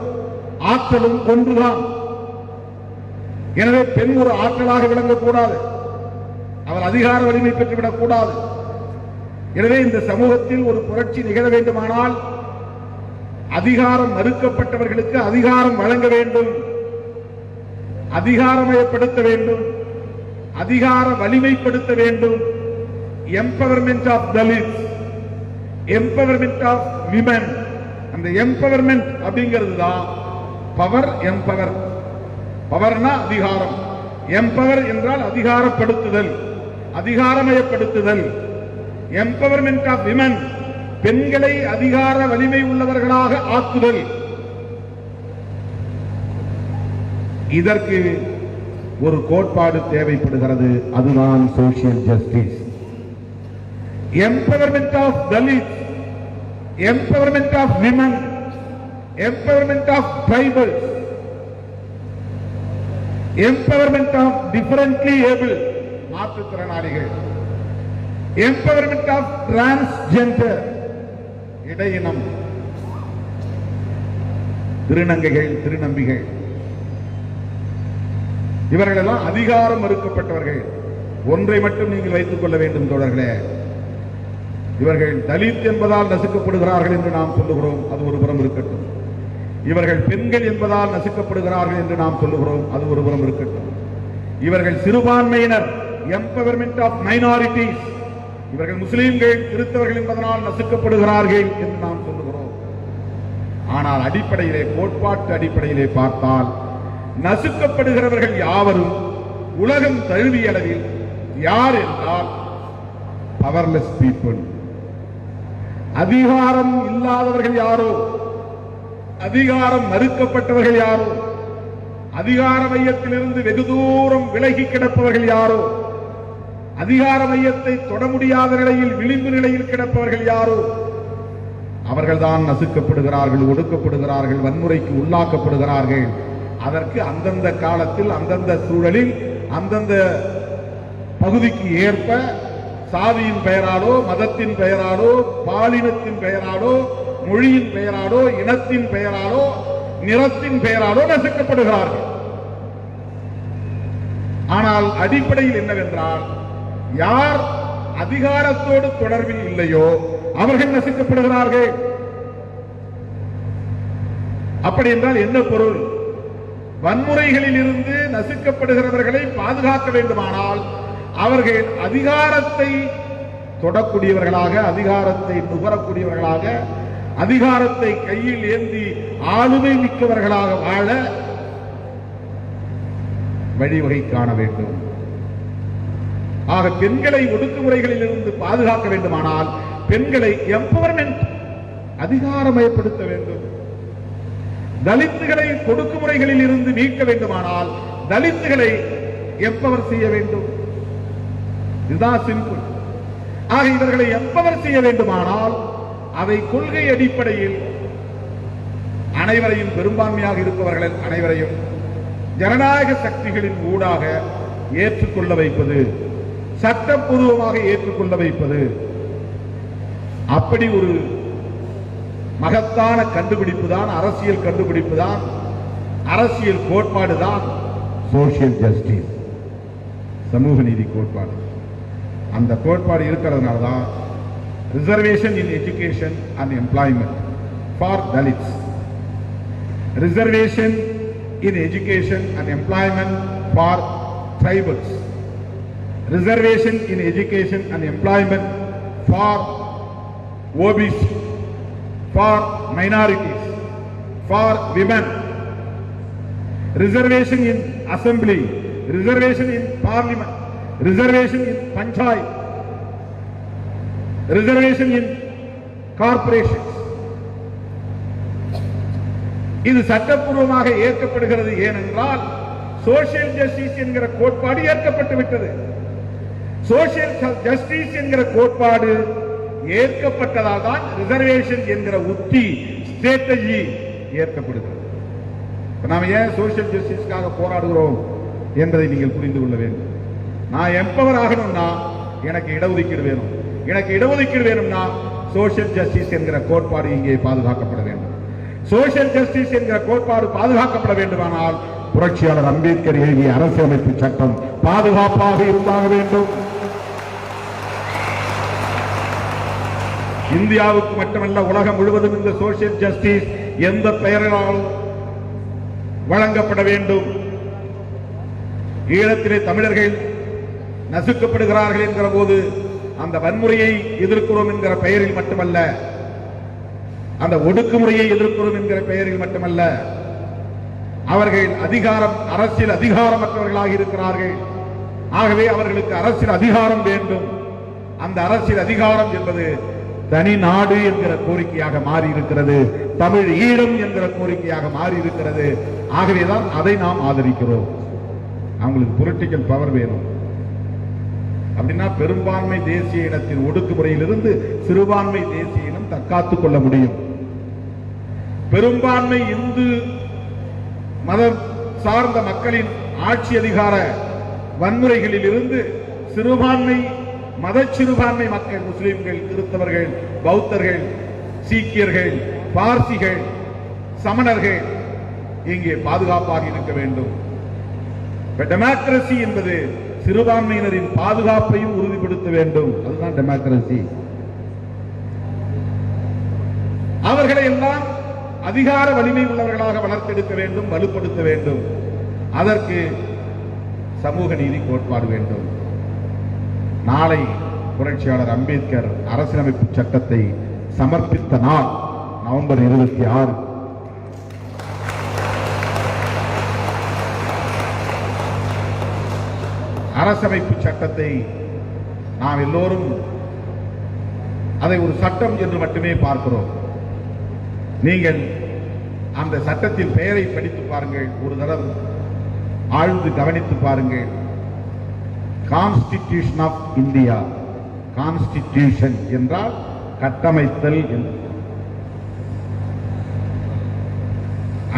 ஆற்றலும் ஒன்றுதான். எனவே பெண் ஒரு ஆற்றலாக விளங்கக்கூடாது, அவர் அதிகார வலிமை பெற்றுவிடக் கூடாது. எனவே இந்த சமூகத்தில் ஒரு புரட்சி நிகழ வேண்டுமானால் அதிகாரம் மறுக்கப்பட்டவர்களுக்கு அதிகாரம் வழங்க வேண்டும், அதிகாரமயப்படுத்த வேண்டும், அதிகார வலிமைப்படுத்த வேண்டும். Empowerment of Dalits, empowerment of women. அந்த எம்பவர்மெண்ட் அப்படிங்கிறது தான் பவர். எம்பவர், பவர்னா அதிகாரம், எம்பவர் என்றால் அதிகாரப்படுத்துதல், அதிகாரமயப்படுத்துதல். எம்பவர்மெண்ட் ஆஃப் விமன், பெண்களை அதிகார வலிமை உள்ளவர்களாக ஆக்குதல். இதற்கு ஒரு கோட்பாடு தேவைப்படுகிறது, அதுதான் social justice. Empowerment of Dalit, empowerment of women, empowerment of tribal, empowerment of differently able, மாற்றுத்திறனாளிகள், எம்பவர்மெண்ட் ஆஃப் டிரான்ஸ்ஜெண்டர், இடையினம், திருநங்கைகள், திருநம்பிகள், இவர்களெல்லாம் அதிகாரம் மறுக்கப்பட்டவர்கள். ஒன்றை மட்டும் நீங்கள் வைத்துக் கொள்ள வேண்டும் தோழர்களே, இவர்கள் தலித் என்பதால் நசுக்கப்படுகிறார்கள் என்று நாம் சொல்லுகிறோம், அது ஒரு புறம் இருக்கட்டும். இவர்கள் பெண்கள் என்பதால் நசுக்கப்படுகிறார்கள் என்று நாம் சொல்லுகிறோம், அது ஒரு புறம் இருக்கட்டும். இவர்கள் சிறுபான்மையினர், எம்பவர்மெண்ட் ஆஃப் மைனாரிட்டிஸ், இவர்கள் முஸ்லீம்கள், கிறிஸ்தவர்கள் என்பதனால் நசுக்கப்படுகிறார்கள் என்று நாம் சொல்லுகிறோம். ஆனால் அடிப்படையிலே, கோட்பாட்டு அடிப்படையிலே பார்த்தால் நசுக்கப்படுகிறவர்கள் யாவரும் உலகம் தழுவிய அளவில் யார் என்றால் பவர்லெஸ் பீப்புள். அதிகாரம் இல்லாதவர்கள் யாரோ, அதிகாரம் மறுக்கப்பட்டவர்கள் யாரோ, அதிகார மையத்திலிருந்து வெகு தூரம் விலகி கிடப்பவர்கள் யாரோ, அதிகார மையத்தை தொட முடியாத நிலையில் விளிம்பு நிலையில் கிடப்பவர்கள் யாரோ, அவர்கள்தான் நசுக்கப்படுகிறார்கள், ஒடுக்கப்படுகிறார்கள், வன்முறைக்கு உள்ளாக்கப்படுகிறார்கள். அதற்கு அந்தந்த காலத்தில், அந்தந்த சூழலில், அந்தந்த பகுதிக்கு ஏற்ப சாதியின் பெயராலோ, மதத்தின் பெயராலோ, பாலினத்தின் பெயராலோ, மொழியின் பெயராலோ, இனத்தின் பெயராலோ, நிறத்தின் பெயராலோ நசுக்கப்படுகிறார்கள். ஆனால் அடிப்படையில் என்னவென்றால், யார் அதிகாரத்தோடு தொடர்பில் இல்லையோ அவர்கள் நசுக்கப்படுகிறார்கள். அப்படி என்றால் என்ன பொருள்? வன்முறைகளில் இருந்து நசுக்கப்படுகிறவர்களை பாதுகாக்க வேண்டுமானால் அவர்கள் அதிகாரத்தை தொடக்கூடியவர்களாக, அதிகாரத்தை நுகரக்கூடியவர்களாக, அதிகாரத்தை கையில் ஏந்தி ஆளுமை மிக்கவர்களாக வாழ வழிவகை காண வேண்டும். ஆக பெண்களை ஒடுக்குமுறைகளில் இருந்து பாதுகாக்க வேண்டுமானால் பெண்களை எம்பவர்மெண்ட், அதிகாரமயப்படுத்த வேண்டும். தலித்துகளை ஒடுக்குமுறைகளில் இருந்து நீக்க வேண்டுமானால் தலித்துகளை எம்பவர் செய்ய வேண்டும். இதுதான் சிம்பிள். ஆக இவர்களை எம்பவர் செய்ய வேண்டுமானால் அதை கொள்கை அடிப்படையில் அனைவரையும், பெரும்பான்மையாக இருப்பவர்கள் அனைவரையும் ஜனநாயக சக்திகளின் ஊடாக ஏற்றுக்கொள்ள வைப்பது, சட்டப்பூர்வமாக ஏற்றுக்கொள்ள வைப்பது. அப்படி ஒரு மகத்தான கண்டுபிடிப்பு தான், அரசியல் கண்டுபிடிப்பு தான், அரசியல் கோட்பாடு தான் சோசியல் ஜஸ்டிஸ், சமூக நீதி கோட்பாடு. அந்த கோட்பாடு இருக்கிறதுனால தான் reservation in education and employment for Dalits, reservation in education and employment for tribals, reservation in education and employment for OBC, for minorities, for women, reservation in assembly, reservation in parliament, reservation in panchayat, reservation in corporations. இது சட்டப்பூர்வமாக ஏற்கப்படுகிறது. ஏனென்றால் சோசியல் ஜஸ்டிஸ் என்கிற கோட்பாடு ஏற்கப்பட்டு விட்டது. சோசியல் ஜஸ்டிஸ் என்கிற கோட்பாடு ஏற்கப்பட்டதால் தான் ரிசர்வேஷன் என்கிற உத்தி, ஸ்ட்ராட்டஜி ஏற்கப்படுகிறது. நாம் ஏன் சோசியல் ஜஸ்டிஸ்க்காக போராடுகிறோம் என்பதை நீங்கள் புரிந்து கொள்ள வேண்டும். நான் எம்பவர் ஆகணும்னா எனக்கு இடஒதுக்கீடு வேணும். எனக்கு இடஒதுக்கீடு வேணும்னா சோசியல் ஜஸ்டிஸ் என்கிற கோட்பாடு இங்கே பாதுகாக்கப்பட வேண்டும். சோசியல் ஜஸ்டிஸ் என்கிற கோட்பாடு பாதுகாக்கப்பட வேண்டுமானால் புரட்சியாளர் அம்பேத்கர் எழுதிய அரசியலமைப்பு சட்டம் பாதுகாப்பாக இருந்தாக வேண்டும். இந்தியாவுக்கு மட்டுமல்ல, உலகம் முழுவதும் இந்த சோசியல் ஜஸ்டிஸ் எந்த பெயரால் வழங்கப்பட வேண்டும். ஈழத்திலே தமிழர்கள் நசுக்கப்படுகிறார்கள் என்கிற போது அந்த வன்முறையை எதிர்க்கிறோம் என்கிற பெயரில் மட்டுமல்ல, அந்த ஒடுக்குமுறையை எதிர்க்கிறோம் என்கிற பெயரில் மட்டுமல்ல, அவர்கள் அரசியல் அதிகாரமற்றவர்களாக இருக்கிறார்கள். ஆகவே அவர்களுக்கு அரசியல் அதிகாரம் வேண்டும். அந்த அரசியல் அதிகாரம் என்பது தனி நாடு என்கிற கோரிக்கையாக மாறி இருக்கிறது. தமிழ் ஈழம் என்கிற கோரிக்கையாக மாறி இருக்கிறது. ஆகவேதான் அதை நாம் ஆதரிக்கிறோம். அவங்களுக்கு பொலிட்டிக்கல் பவர் வேணும். அப்படின்னா பெரும்பான்மை தேசிய இனத்தின் ஒடுக்குமுறையிலிருந்து சிறுபான்மை தேசிய இனம் தற்காத்துக் கொள்ள முடியும். பெரும்பான்மை இந்து மதம் சார்ந்த மக்களின் ஆட்சி அதிகார வன்முறைகளில் இருந்து சிறுபான்மை மத சிறுபான்மை மக்கள், முஸ்லிம்கள், கிறிஸ்தவர்கள், பௌத்தர்கள், சீக்கியர்கள், பார்சிகள், சமணர்கள் இங்கே பாதுகாப்பாக இருக்க வேண்டும். டெமோக்ரசி என்பது சிறுபான்மையினரின் பாதுகாப்பையும் உறுதிப்படுத்த வேண்டும். அதுதான் டெமோக்ரசி. அவர்களை எல்லாம் அதிகார வலிமை உள்ளவர்களாக வளர்த்தெடுக்க வேண்டும், வலுப்படுத்த வேண்டும். அதற்கு சமூக நீதி கோட்பாடு வேண்டும். நாளை புரட்சியாளர் அம்பேத்கர் அரசியலமைப்பு சட்டத்தை சமர்ப்பித்த நாள் நவம்பர் 26. அரசமைப்பு சட்டத்தை நாம் எல்லோரும் அதை ஒரு சட்டம் என்று மட்டுமே பார்க்கிறோம். நீங்கள் அந்த சட்டத்தின் பெயரை படித்து பாருங்கள், ஒரு தடவை ஆழ்ந்து கவனித்து பாருங்கள். Constitution of India. கான்ஸ்டிடியூஷன் என்றால் கட்டமைத்தல் என்று.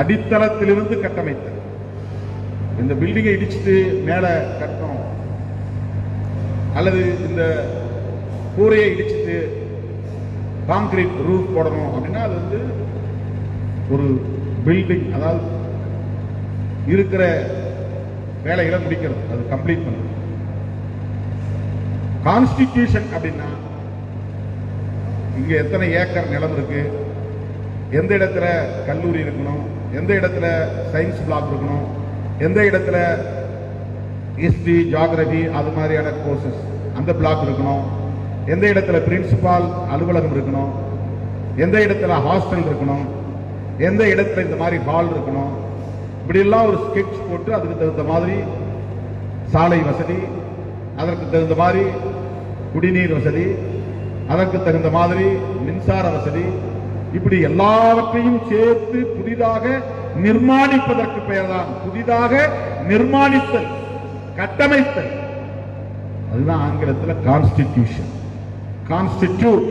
அடித்தளத்திலிருந்து கட்டமைத்தல். இந்த பில்டிங்கை இடிச்சுட்டு மேல கட்டணும், அல்லது இந்த கூரையை இடிச்சுட்டு கான்கிரீட் ரூஃப் போடணும் அப்படின்னா அது வந்து ஒரு பில்டிங், அதாவது இருக்கிற வேலைகளை முடிக்கிறது, அது கம்ப்ளீட் பண்ணுறது. கான்ஸ்டிடியூஷன் அப்படின்னா இங்க எத்தனை ஏக்கர் நிலம் இருக்கு, எந்த இடத்துல கல்லூரி இருக்கணும், எந்த இடத்துல சயின்ஸ் பிளாக் இருக்கணும், எந்த இடத்துல ஹிஸ்டரி, ஜியோகிராபி அது மாதிரியான கோர்சஸ் அந்த பிளாக் இருக்கணும், எந்த இடத்துல பிரின்சிபால் அலுவலகம் இருக்கணும், எந்த இடத்துல ஹாஸ்டல் இருக்கணும், எந்த இடத்துல இந்த மாதிரி ஹால் இருக்கணும், இப்படி எல்லாம் ஒரு ஸ்கெட்ச் போட்டு அதுக்கு தகுந்த மாதிரி சாலை வசதி, அதற்கு தகுந்த மாதிரி குடிநீர் வசதி, அதற்கு தகுந்த மாதிரி மின்சார வசதி, இப்படி எல்லாவற்றையும் சேர்த்து புதிதாக நிர்மாணிப்பதற்கு பெயர்தான் புதிதாக நிர்மாணித்தல், கட்டமைத்தல். அதுதான் ஆங்கிலத்தில் கான்ஸ்டிடியூஷன். கான்ஸ்டிடியூட்,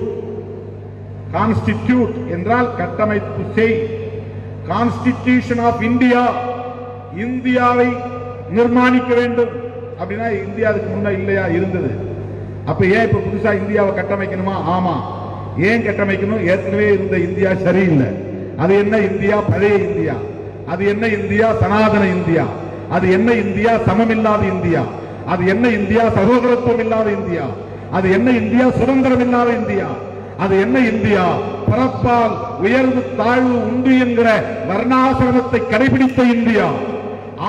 கான்ஸ்டிடியூட் என்றால் கட்டமைப்பு செய். கான்ஸ்டிடியூஷன் ஆஃப் இந்தியா, இந்தியாவை நிர்மாணிக்க வேண்டும். அப்படின்னா இந்தியா அதுக்கு முன்ன இல்லையா, இருந்தது. அப்ப ஏன் இப்ப புதுசா இந்தியாவை கட்டமைக்கணுமா? ஆமா. ஏன் கட்டமைக்கணும்? ஏற்கனவே இருந்த இந்தியா சரியில்லை. அது என்ன இந்தியா? பழைய இந்தியா. அது என்ன இந்தியா? சனாதன இந்தியா. அது என்ன இந்தியா? சமமில்லாத இந்தியா. அது என்ன இந்தியா? சகோதரத்துவம் இல்லாத இந்தியா. அது என்ன இந்தியா? சுதந்திரம் இல்லாத இந்தியா. அது என்ன இந்தியா? பிறப்பால் உயர்வு தாழ்வு உண்டு என்கிற வர்ணாசிரமத்தை கடைபிடித்த இந்தியா.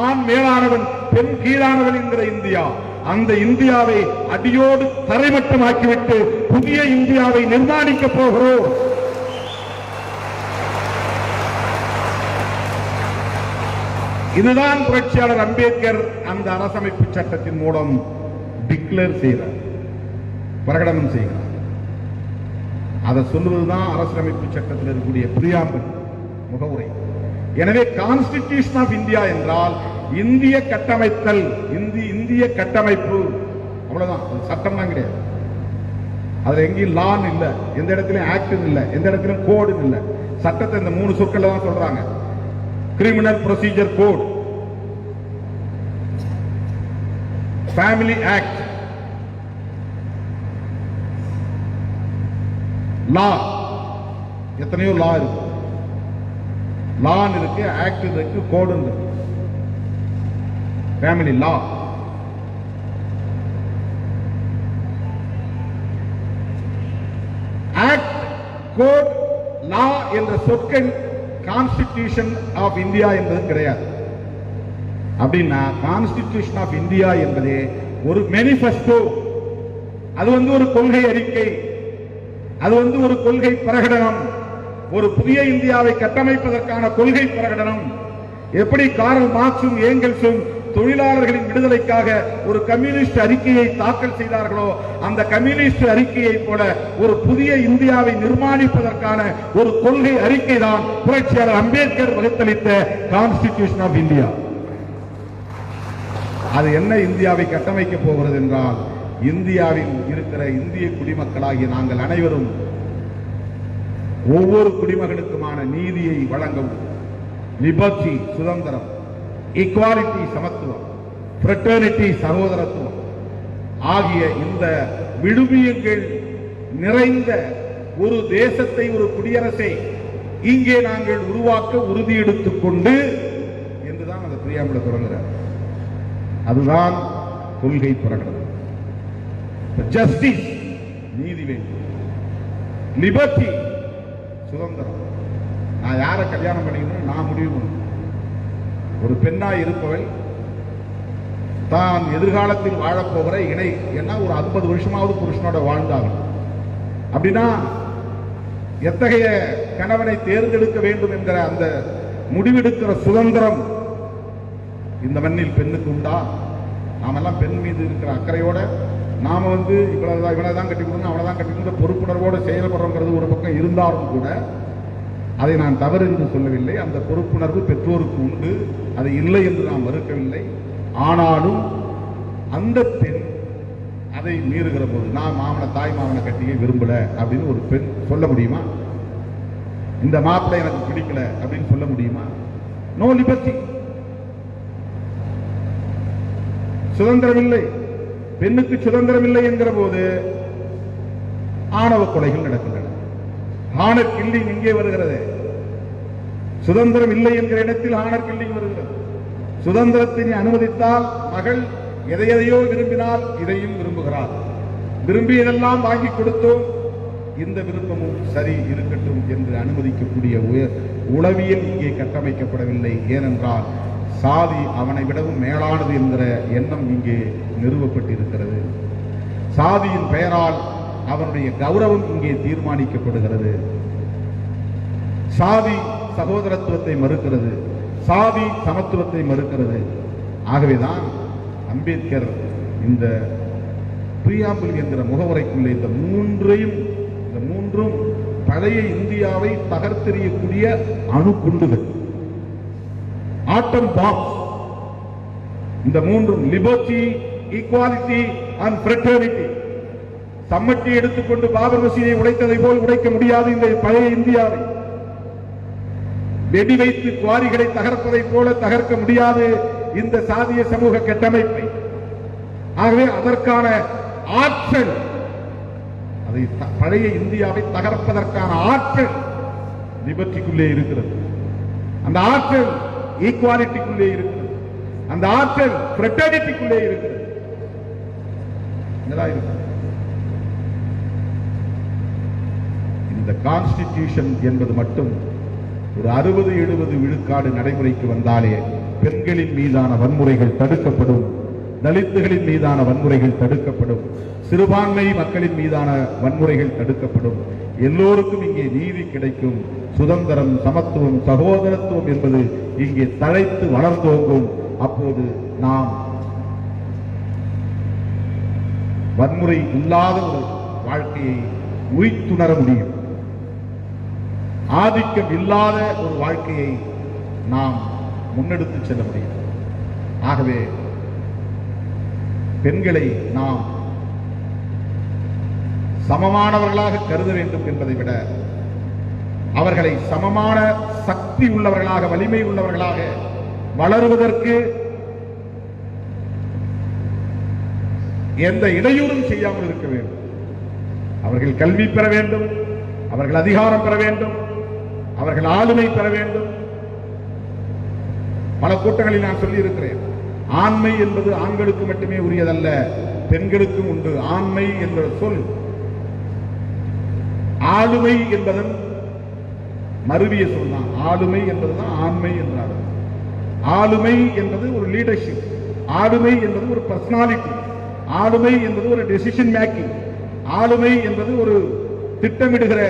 ஆண் மேலானவன் பெண் கீழானவன் என்கிற இந்தியா. அந்த இந்தியாவை அடியோடு தரைமட்டமாக்கிவிட்டு புதிய இந்தியாவை நிர்மாணிக்க போகிறோம். இதுதான் புரட்சியாளர் அம்பேத்கர் அந்த அரசமைப்பு சட்டத்தின் மூலம் டிக்ளேர் செய்கிறார், பிரகடனம் செய்கிறார். அதை சொல்லுவதுதான் அரசியலமைப்பு சட்டத்தில் இருக்கக்கூடிய பிரியாம்பிள், முகவுரை. எனவே கான்ஸ்டிடியூஷன் ஆஃப் இந்தியா என்றால் இந்திய கட்டமைத்தல், இந்திய கட்டமைப்பு, அவ்வளவுதான். சட்டம் தான் கிடையாது. அதுல எங்கேயும் லான் இல்ல, எந்த இடத்துலயும் ஆக்ட் இல்ல, எந்த இடத்துலயும் கோடு இல்ல. சட்டத்தை இந்த 3 சொற்கள் தான் சொல்றாங்க. Criminal procedure code, family act, law, எத்தனையோ லா இருக்கு. லான்னு இருக்கு, ஆக்ட் இருக்கு, கோடு இருக்கு. Family law. Act, code, law என்ற சொற்கள் கான்ஸ்டிடியூஷன் ஆஃப் இந்தியா என்பது கிடையாது. அப்படின்னா கான்ஸ்டிடியூஷன் ஆஃப் இந்தியா என்பதே ஒரு மேனிஃபெஸ்டோ. அது ஒரு கொள்கை அறிக்கை, அது ஒரு கொள்கை பிரகடனம், ஒரு புதிய இந்தியாவை கட்டமைப்பதற்கான கொள்கை பிரகடனம். எப்படி கார்ல் மார்க்சும் ஏங்கல்ஸும் தொழிலாளர்களின் விடுதலைக்காக ஒரு கம்யூனிஸ்ட் அறிக்கையை தாக்கல் செய்தார்களோ, அந்த கம்யூனிஸ்ட் அறிக்கையை போல ஒரு புதிய இந்தியாவை நிர்மாணிப்பதற்கான ஒரு கொள்கை அறிக்கை தான் புரட்சியாளர் அம்பேத்கர் வகுத்தளித்த கான்ஸ்டிடியூஷன் ஆஃப் இந்தியா. அது என்ன இந்தியாவை கட்டமைக்க போகிறது என்றால், இந்தியாவில் இருக்கிற இந்திய குடிமக்களாகிய நாங்கள் அனைவரும் ஒவ்வொரு குடிமகனுக்குமான நீதியை வழங்கவும், லிபர்ட்டி சுதந்திரம், ஈக்வாலிட்டி சமத்துவம், ஃப்ரெட்டர்னிட்டி சகோதரத்துவம் ஆகிய இந்த விழுமியங்கள் நிறைந்த ஒரு தேசத்தை, ஒரு குடியரசை இங்கே நாங்கள் உருவாக்க உறுதி எடுத்துக் கொண்டு என்றுதான் அந்த பிரியாம்பிள தொடங்குகிறார். அதுதான் கொள்கை பிரகடனம். ஜஸ்டிஸ், நீதி வேண்டும், லிபர்ட்டி சுதந்திரம். நான் யாரை கல்யாணம் பண்ணிக்கணும் நான் முடிவு பண்ணணும். ஒரு பெண்ணாய் இருப்பவள் தான் எதிர்காலத்தில் வாழப்போகிற இணை என்ன ஒரு 50 வருஷமாவது புருஷனோட வாழ்ந்தாகும். அப்படின்னா எத்தகைய கணவனை தேர்ந்தெடுக்க வேண்டும் என்கிற அந்த முடிவெடுக்கிற சுதந்திரம் இந்த மண்ணில் பெண்ணுக்கு உண்டா? நாமெல்லாம் பெண் மீது இருக்கிற அக்கறையோட நாம இவ்வளவுதான் கட்டி கொடுக்கணும், அவ்வளவுதான் கட்டி கொடுக்க பொறுப்புணர்வோடு செயல்படுறோங்கிறது ஒரு பக்கம் இருந்தாலும் கூட அதை நான் தவறு என்று சொல்லவில்லை. அந்த பொறுப்புணர்வு பெற்றோருக்கு உண்டு, அது இல்லை என்று நாம் மறுக்கவில்லை. ஆனாலும் அந்த பெண் அதை மீறுகிற போது, நான் தாய் மாமனை கட்டியே விரும்பல அப்படின்னு ஒரு பெண் சொல்ல முடியுமா? இந்த மாப்பிள்ளை எனக்கு பிடிக்கல அப்படின்னு சொல்ல முடியுமா? No liberty. சுதந்திரம் இல்லை, பெண்ணுக்கு சுதந்திரம் இல்லை என்கிற போது ஆணவ கொலைகள் நடக்கின்றன. ஆணர் கில்லிங் இங்கே வருகிறது. சுதந்திரம் இல்லை என்கிற இடத்தில் ஆணர் கில்லிங் வருகிறது. சுதந்திரத்தை அனுமதித்தால் மகள் எதையோ விரும்பினால் இதையும் விரும்புகிறார். விரும்பியதெல்லாம் வாங்கி கொடுத்தோம், இந்த விருப்பமும் சரி இருக்கட்டும் என்று அனுமதிக்கக்கூடிய உளவியல் இங்கே கட்டமைக்கப்படவில்லை. ஏனென்றால் சாதி அவனை விடவும் மேலானது என்கிற எண்ணம் இங்கே நிறுவப்பட்டிருக்கிறது. சாதியின் பெயரால் அவனுடைய கௌரவம் இங்கே தீர்மானிக்கப்படுகிறது. சாதி சகோதரத்துவத்தை மறுக்கிறது, சாதி சமத்துவத்தை மறுக்கிறது. ஆகவேதான் அம்பேத்கர் இந்த பிரியாம்பிள் என்கிற முகவரைக்குள்ளே இந்த மூன்றும் பழைய இந்தியாவை தகர்த்தெறியக்கூடிய அணுகுண்டுகள், ஆட்டம் பாம்ஸ். இந்த மூன்றும் லிபர்ட்டி, ஈக்வாலிட்டி அண்ட் ஃப்ரெட்டர்னிட்டி. சம்மட்டி எடுத்துக்கொண்டு பாபர் மசீதை உடைத்ததை போல் உடைக்க முடியாது இந்த பழைய இந்தியாவை. வெடி வைத்து குவாரிகளை தகர்ப்பதை போல தகர்க்க முடியாது இந்த சாதிய சமூக கட்டமைப்பை. ஆகவே அதற்கான ஆற்றல், அதை பழைய இந்தியாவை தகர்ப்பதற்கான ஆற்றல் லிபர்ட்டிக்குள்ளே இருக்கிறது. அந்த ஆற்றல் ஈக்வாலிட்டிக்குள்ளே இருக்கிறது. அந்த ஆற்றல் ஃப்ரெட்டர்னிட்டிக்குள்ளே இருக்கிறது. இந்த கான்ஸ்டிடியூஷன் என்பது மட்டும் ஒரு 60-70 விழுக்காடு நடைமுறைக்கு வந்தாலே பெண்களின் மீதான வன்முறைகள் தடுக்கப்படும், தலித்துகளின் மீதான வன்முறைகள் தடுக்கப்படும், சிறுபான்மை மக்களின் மீதான வன்முறைகள் தடுக்கப்படும். எல்லோருக்கும் இங்கே நீதி கிடைக்கும். சுதந்திரம், சமத்துவம், சகோதரத்துவம் என்பது இங்கே தழைத்து வளர்ந்தோங்கும். அப்போது நாம் வன்முறை இல்லாத ஒரு வாழ்க்கையை உய்த்துணர முடியும். ஆதிக்கம் இல்லாத ஒரு வாழ்க்கையை நாம் முன்னெடுத்து செல்ல முடியும். ஆகவே பெண்களை நாம் சமமானவர்களாக கருத வேண்டும் என்பதை விட அவர்களை சமமான சக்தி உள்ளவர்களாக, வலிமை உள்ளவர்களாக வளருவதற்கு எந்த இடையூறும் செய்யாமல் இருக்க வேண்டும். அவர்கள் கல்வி பெற வேண்டும், அவர்கள் அதிகாரம் பெற வேண்டும், அவர்கள் ஆளுமை பெற வேண்டும். பல கூட்டங்களில் நான் சொல்லி இருக்கிறேன், ஆண்மை என்பது ஆண்களுக்கு மட்டுமே உரியதல்ல, பெண்களுக்கும் உண்டு. ஆண்மை என்ற சொல் ஆளுமை என்பதன் மருவிய சொல் தான். ஆளுமை என்பதுதான் ஆண்மை என்றார். ஆளுமை என்பது ஒரு லீடர்ஷிப், ஆளுமை என்பது ஒரு பர்சனாலிட்டி, ஆளுமை என்பது ஒரு டெசிஷன் மேக்கிங், ஆளுமை என்பது ஒரு திட்டமிடுகிற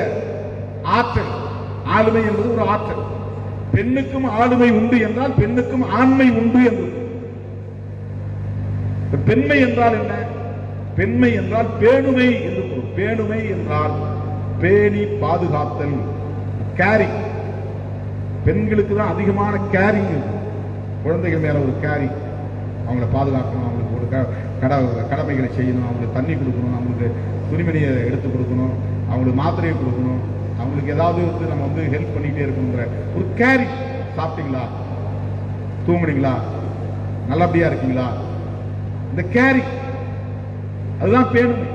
ஆற்றல், ஆளுமை என்பது ஒரு ஆற்றல். பெண்ணுக்கும் ஆளுமை உண்டு என்றால் பெண்ணுக்கும் ஆண்மை உண்டு என்று. பெண்மை என்றால் என்ன? பெண்மை என்றால் பேணுமை என்று பொருள். பேணுமை என்றால் பேணி பாதுகாத்தல், கேரிங். பெண்களுக்கு தான் அதிகமான கேரிங், குழந்தைகள் மேல ஒரு கேரிங். அவங்களை பாதுகாக்கணும், அவங்களுக்கு ஒரு கடமைகளை செய்யணும், அவங்களுக்கு தண்ணி கொடுக்கணும், அவங்களுக்கு துணிமணியை எடுத்து கொடுக்கணும், அவங்களுக்கு மாத்திரையை கொடுக்கணும், அவங்களுக்கு ஏதாவது நம்ம ஹெல்ப் பண்ணிட்டே இருக்கணுங்கிற ஒரு கேரிங். சாப்பிட்டீங்களா, தூங்குனீங்களா, நல்லபடியா இருக்கீங்களா, இந்த கேரிங், அதுதான் பேணுமை.